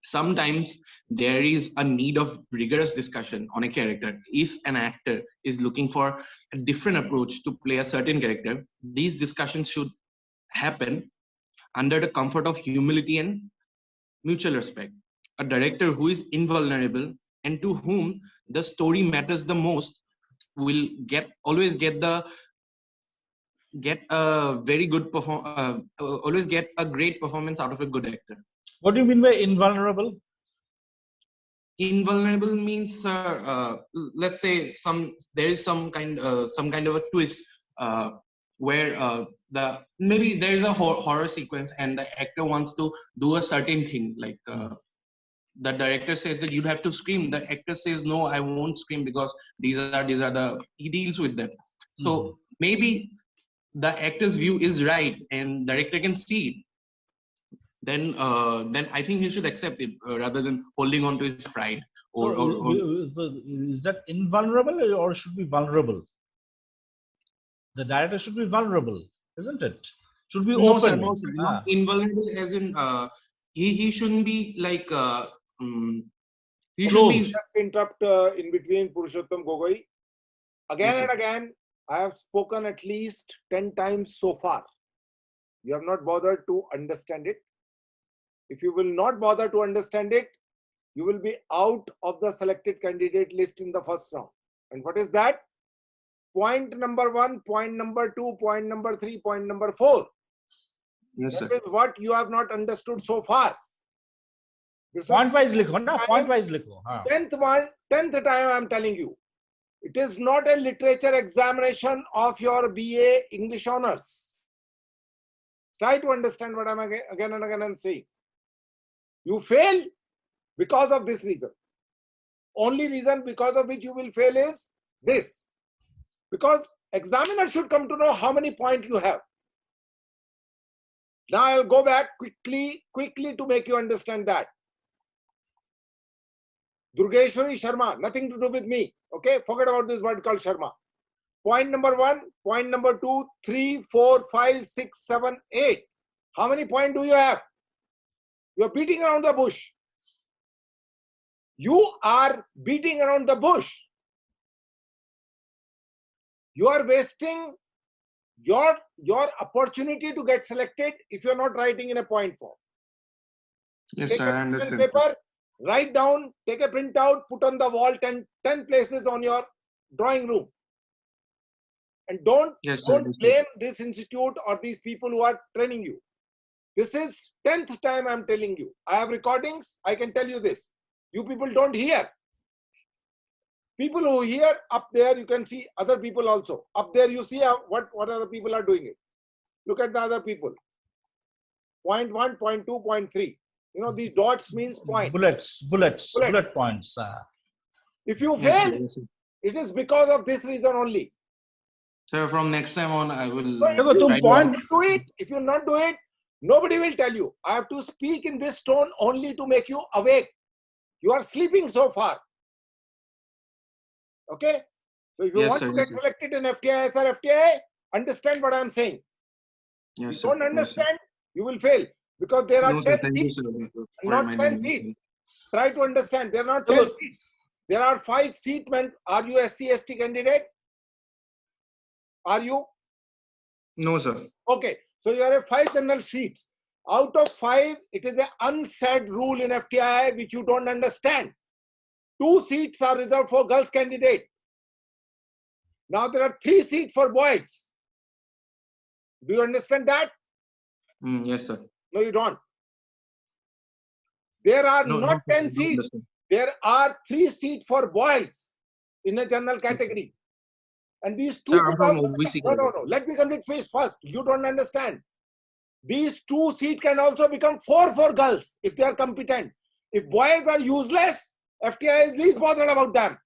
Sometimes there is a need of rigorous discussion on a character. If an actor is looking for a different approach to play a certain character, these discussions should happen under the comfort of humility and mutual respect. A director who is invulnerable and to whom the story matters the most will always get a very good always get a great performance out of a good actor. What do you mean by invulnerable? Invulnerable means, let's say there is some kind of a twist where maybe there is a horror sequence and the actor wants to do a certain thing, like the director says that you have to scream. The actor says, no, I won't scream because these are he deals with them. So maybe the actor's view is right and director can see it. Then I think he should accept it rather than holding on to his pride. Is that invulnerable or should be vulnerable? The director should be vulnerable, isn't it? Should be no, open. Sir, no, sir. Not invulnerable as in he shouldn't be like he should be. Just interrupt in between, Purushottam Gogoi. Again and again, I have spoken at least 10 times so far. You have not bothered to understand it. If you will not bother to understand it, you will be out of the selected candidate list in the first round. And what is that? Point number 1, point number 2, point number 3, point number 4. Yes, that sir. is what you have not understood so far. Point wise likho, na? Point wise likho. 10th time I am telling you. It is not a literature examination of your BA English honors. Try to understand what I am again and again saying. You fail because of this reason. Only reason because of which you will fail is this. Because examiner should come to know how many points you have. Now I'll go back quickly to make you understand that. Durgeshwari Sharma, nothing to do with me. Okay, forget about this word called Sharma. Point number 1, point number 2, 3, 4, 5, 6, 7, 8. How many points do you have? You are beating around the bush. You are beating around the bush. You are wasting your opportunity to get selected if you are not writing in a point form. Yes, Take sir, I understand. paper, write down, take a printout, put on the wall 10 places on your drawing room. And don't blame this institute or these people who are training you. This is 10th time I am telling you. I have recordings, I can tell you this. You people don't hear. People who hear, up there you can see other people also. Up there you see what other people are doing it. Look at the other people. Point 1, point 2, point 3. You know, these dots means point. Bullet points. If you fail, it is because of this reason only. Sir, from next time on, I will do it. If you not do it, nobody will tell you. I have to speak in this tone only to make you awake. You are sleeping so far. Okay? So if you want to get selected in FTIS or FTI, understand what I am saying. Yes, if you don't understand, you will fail. Because there are 10 seats, not 10 seats. Try to understand. There are not 10 seats. There are 5 seats. Are you SC/ST candidate? Are you? No, sir. Okay. So you have 5 general seats. Out of 5, it is an unsaid rule in FTI which you don't understand. 2 seats are reserved for girls candidate. Now there are 3 seats for boys. Do you understand that? Yes, sir. No, you don't. There are not 10 seats. There are 3 seats for boys in a general category. And these 2 no. Let me complete first. You don't understand. These 2 seats can also become 4 for girls if they are competent. If boys are useless, FTI is least bothered about them.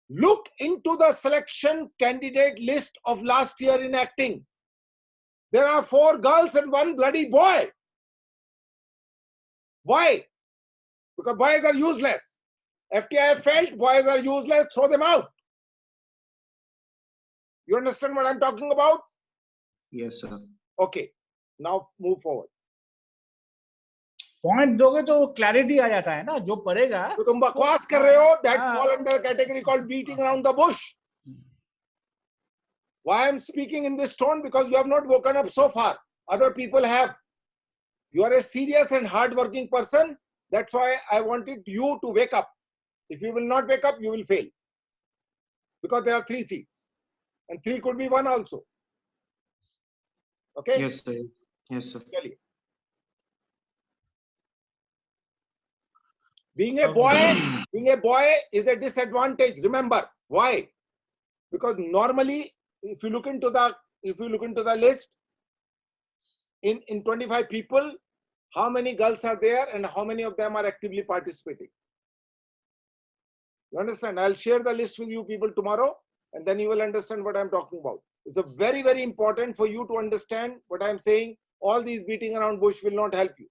Look into the selection candidate list of last year in acting. There are 4 girls and 1 bloody boy. Why? Because boys are useless. FTI felt boys are useless, throw them out. You understand what I'm talking about? Yes, sir. Okay. Now move forward. Point दोगे तो clarity आ जाता है ना, जो पढ़ेगा तो तुम बकवास कर रहे हो, that fall under a category called beating around the bush. Why I'm speaking in this tone? Because you have not woken up so far. Other people have. You are a serious and hard-working person. That's why I wanted you to wake up. If you will not wake up, you will fail. Because there are 3 seats. And 3 could be 1 also. Okay? Yes, sir. Yes, sir. Being a boy is a disadvantage. Remember why? Because normally, if you look into the list, in 25 people, how many girls are there and how many of them are actively participating? You understand? I'll share the list with you people tomorrow, and then you will understand what I'm talking about. It's a very, very important for you to understand what I'm saying. All these beating around bush will not help you.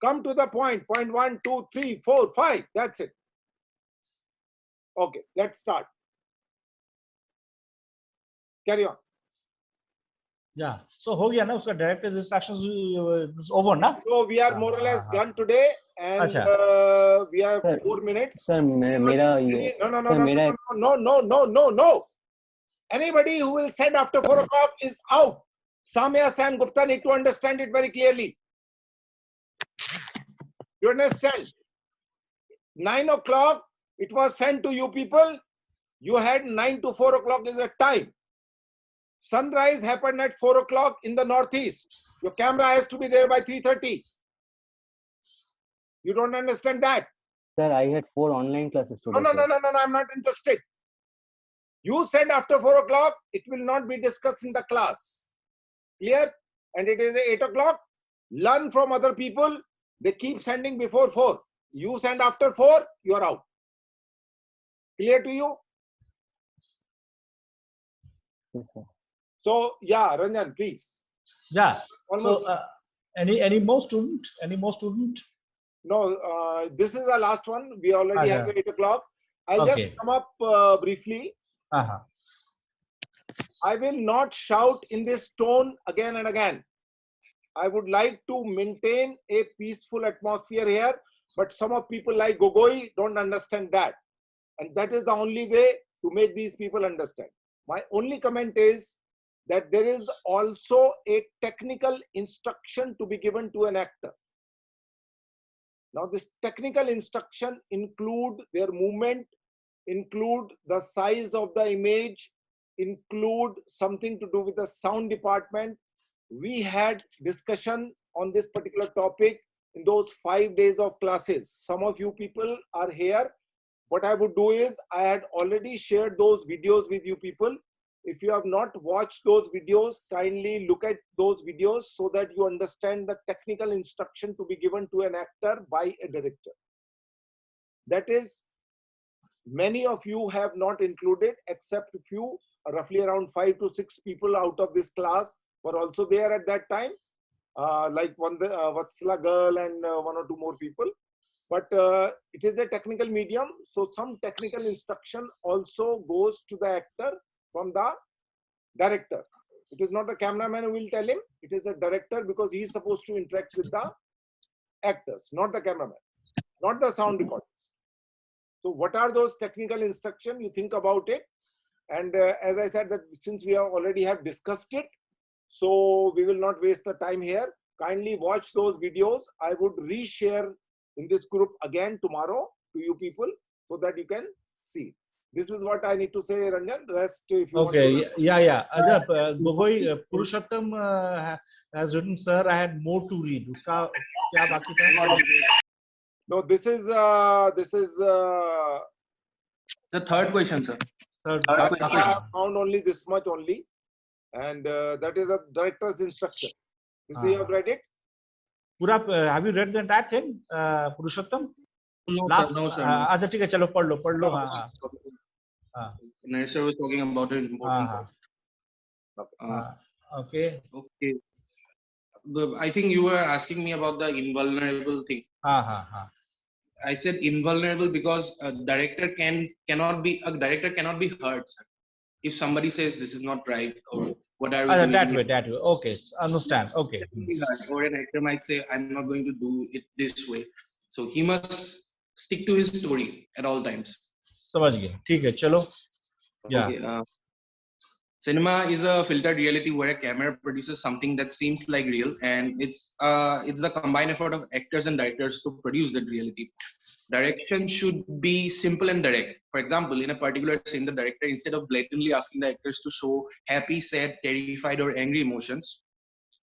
Come to the point. Point 1, 2, 3, 4, 5. That's it. Okay, let's start. Carry on. Yeah. So हो गया ना उसका director's instructions is over ना? So we are more or less done today, and we have 4 minutes. Sir, No. Anybody who will send after 4 o'clock is out. Samya Sam Gupta need to understand it very clearly. You understand? 9 o'clock, it was sent to you people. You had 9 to 4 o'clock is a time. Sunrise happened at 4 o'clock in the northeast. Your camera has to be there by 3:30. You don't understand that? Sir, I had 4 online classes today. No, I'm not interested. You said after 4 o'clock, it will not be discussed in the class. Clear? And it is 8 o'clock. Learn from other people. They keep sending before 4. You send after 4, you are out. Clear to you? Yes, sir. So, yeah, Ranjan, please. Yeah. Almost. So, any more student? No, this is the last one. We already have 8 o'clock. I'll just come up briefly. I will not shout in this tone again and again. I would like to maintain a peaceful atmosphere here, but some of people like Gogoi don't understand that. And that is the only way to make these people understand. My only comment is that there is also a technical instruction to be given to an actor. Now, this technical instruction include their movement, include the size of the image, include something to do with the sound department. We had discussion on this particular topic in those 5 days of classes. Some of you people are here. What I would do is, I had already shared those videos with you people. If you have not watched those videos, kindly look at those videos so that you understand the technical instruction to be given to an actor by a director. That is, many of you have not included, except a few, roughly around 5 to 6 people out of this class were also there at that time, like Vatsala girl and 1 or 2 more people. But it is a technical medium, so some technical instruction also goes to the actor from the director. It is not the cameraman who will tell him, it is the director, because he is supposed to interact with the actors, not the cameraman, not the sound recorders. So what are those technical instructions? You think about it. And as I said, that since we already have discussed it, so we will not waste the time here. Kindly watch those videos. I would reshare in this group again tomorrow to you people so that you can see. This is what I need to say, Ranjan. Rest, if you want to... Yeah. Ajab, Gogoi, Purushottam has written, sir, I had more to read. Uska kya baki tha? No, this is the third question, sir. I have found only this much only, and that is a director's instruction. You see, you have read it? Pura, have you read the entire thing, Purushottam? No, sir. अच्छा ठीक है, चलो पढ़ लो हाँ. Naresh was talking about an important point. Okay. I think you were asking me about the invulnerable thing. I said invulnerable because a director cannot be hurt, sir. if somebody says this is not right or what are we doing? That way. Okay, understand. Okay. Or an actor might say, I'm not going to do it this way. So he must stick to his story at all times. समझ गया. ठीक है, चलो. Yeah. Okay, cinema is a filtered reality where a camera produces something that seems like real, and it's the combined effort of actors and directors to produce that reality. Direction should be simple and direct. For example, in a particular scene, the director, instead of blatantly asking the actors to show happy, sad, terrified, or angry emotions,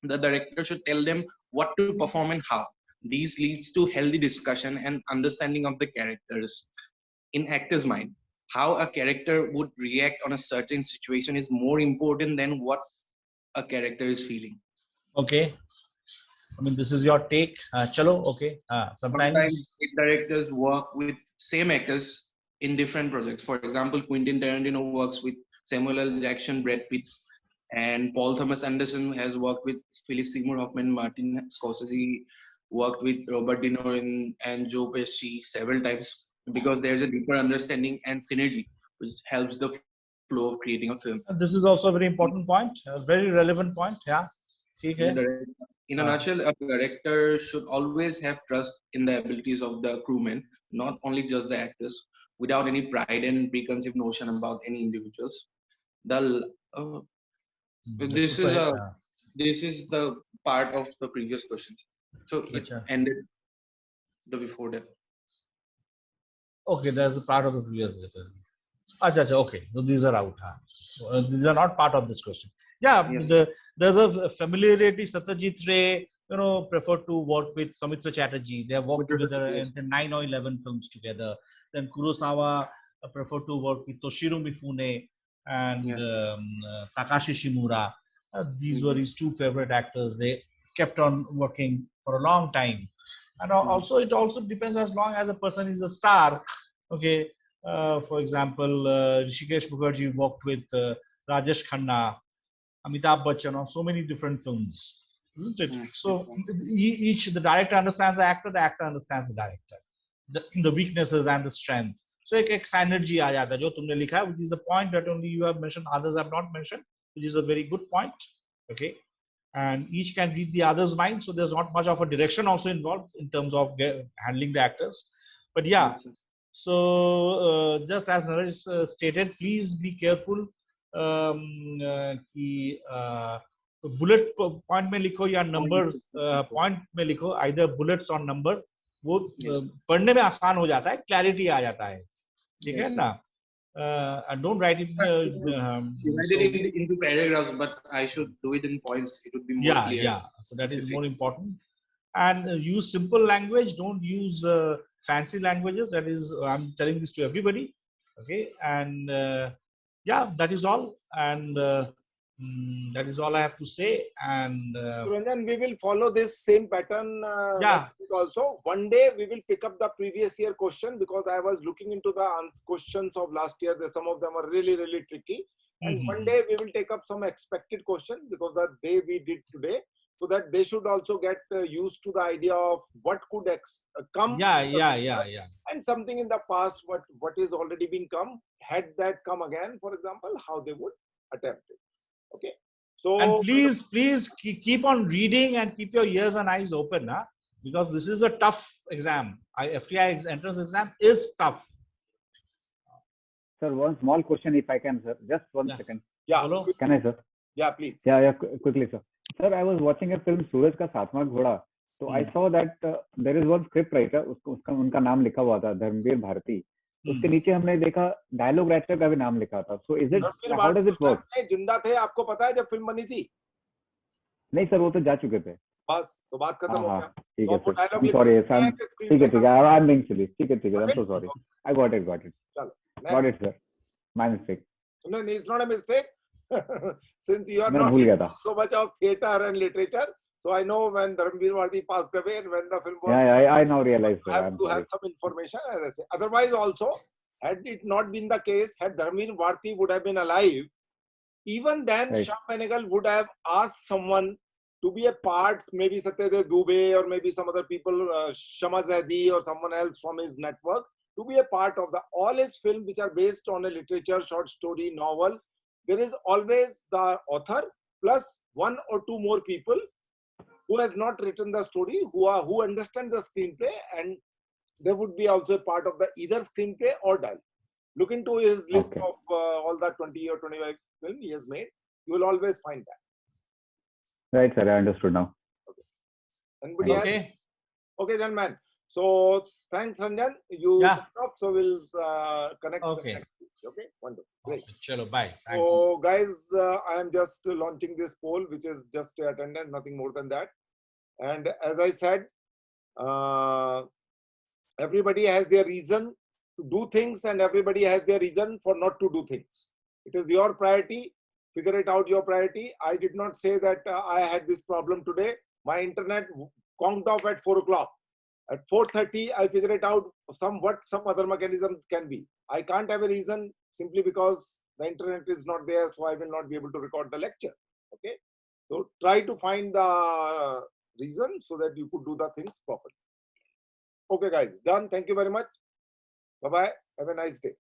the director should tell them what to perform and how. This leads to healthy discussion and understanding of the characters. In actor's mind, how a character would react on a certain situation is more important than what a character is feeling. Okay. I mean, this is your take. Chalo, okay. Sometimes directors work with same actors in different projects. For example, Quentin Tarantino works with Samuel L. Jackson, Brad Pitt, and Paul Thomas Anderson has worked with Philip Seymour Hoffman. Martin Scorsese worked with Robert De Niro and Joe Pesci several times, because there's a deeper understanding and synergy which helps the flow of creating a film. This is also a very important point, a very relevant point. Yeah. In a nutshell, a director should always have trust in the abilities of the crewmen, not only just the actors, without any pride and preconceived notion about any individuals. This is the part of the previous questions. So it ended the before that. Okay, there's a part of the previous letter. Acha, okay, so these are out. These are not part of this question. Yeah, yes. There's a familiarity. Satyajit Ray, preferred to work with Soumitra Chatterjee. They have worked together in 9 or 11 films together. Then Kurosawa preferred to work with Toshiro Mifune and Takashi Shimura. These were his two favorite actors. They kept on working for a long time. And also, it also depends as long as a person is a star. Okay, for example, Hrishikesh Mukherjee worked with Rajesh Khanna, Amitabh Bachchan on so many different films, isn't it? So the director understands the actor understands the director, the weaknesses and the strength. So एक synergy आ जाता है जो तुमने लिखा है, which is a point that only you have mentioned, others have not mentioned, which is a very good point. Okay. And each can read the other's mind, so there's not much of a direction also involved in terms of handling the actors. But yeah, so just as Naresh stated, please be careful. कि bullet point में लिखो या numbers point में लिखो, either bullets or number, वो पढ़ने में आसान हो जाता है, clarity आ जाता है, ठीक है ना? And don't write it. Divide it into paragraphs, but I should do it in points. It would be more clear. Yeah. So that is more important. And use simple language. Don't use fancy languages. That is, I'm telling this to everybody. Okay. And yeah, that is all. And that is all I have to say. And Ranjan, we will follow this same pattern. Also, one day we will pick up the previous year question, because I was looking into the questions of last year. Some of them are really, really tricky. And one day we will take up some expected question, because the way we did today, so that they should also get used to the idea of what could come. And something in the past, what is already been come, had that come again, for example, how they would attempt it. Okay. So and please keep on reading and keep your ears and eyes open, because this is a tough exam. FTI entrance exam is tough. Sir, one small question, if I can, sir. Just one second. Yeah. Can I, sir? Yeah, please. Yeah, quickly, sir. Sir, I was watching a film, Suraj Ka Satwaं Ghoda. So I saw that there is one script writer, उनका नाम लिखा हुआ था, धर्मवीर भारती. उसके नीचे हमने देखा dialogue writer का भी नाम लिखा था. So is it, how does it work? जिंदा थे, आपको पता है जब फिल्म बनी थी? नहीं सर, वो तो जा चुके थे. बस तो बात खत्म हो गया. ठीक है सर. I'm sorry. ठीक है. I'm being silly. ठीक है. I'm so sorry. I got it. चलो. Got it, sir. My mistake. No, it's not a mistake. Since you are not so much of theatre and literature, so I know when Dharamveer Bharti passed away and when the film was. I now realize. I have to have some information, as I say. Otherwise, also, had it not been the case, had Dharamveer Bharti would have been alive, even then, Shyam Benegal would have asked someone to be a part, maybe Satyadev Dubey or maybe some other people, Shama Zaidi or someone else from his network, to be a part of all his films which are based on a literature, short story, novel. there is always the author plus one or two more people who has not written the story, who understand the screenplay, and there would be also a part of the either screenplay or dialogue. Look into his list of all the 20 or 25 films he has made. You will always find that. Right, sir. I understood now. Okay. Anybody else? Okay, then, man. So thanks, Ranjan. You set off, so we'll connect next week. Okay, wonderful. Great. Chalo, bye. Thanks. So, guys, I am just launching this poll, which is just attendance, nothing more than that. And as I said, everybody has their reason to do things, and everybody has their reason for not to do things. It is your priority. Figure it out, your priority. I did not say that I had this problem today. My internet conked off at 4 o'clock. At 4:30, I figure it out some other mechanism can be. I can't have a reason simply because the internet is not there, so I will not be able to record the lecture. Okay, so try to find the reason so that you could do the things properly. Okay, guys, done. Thank you very much. Bye bye. Have a nice day.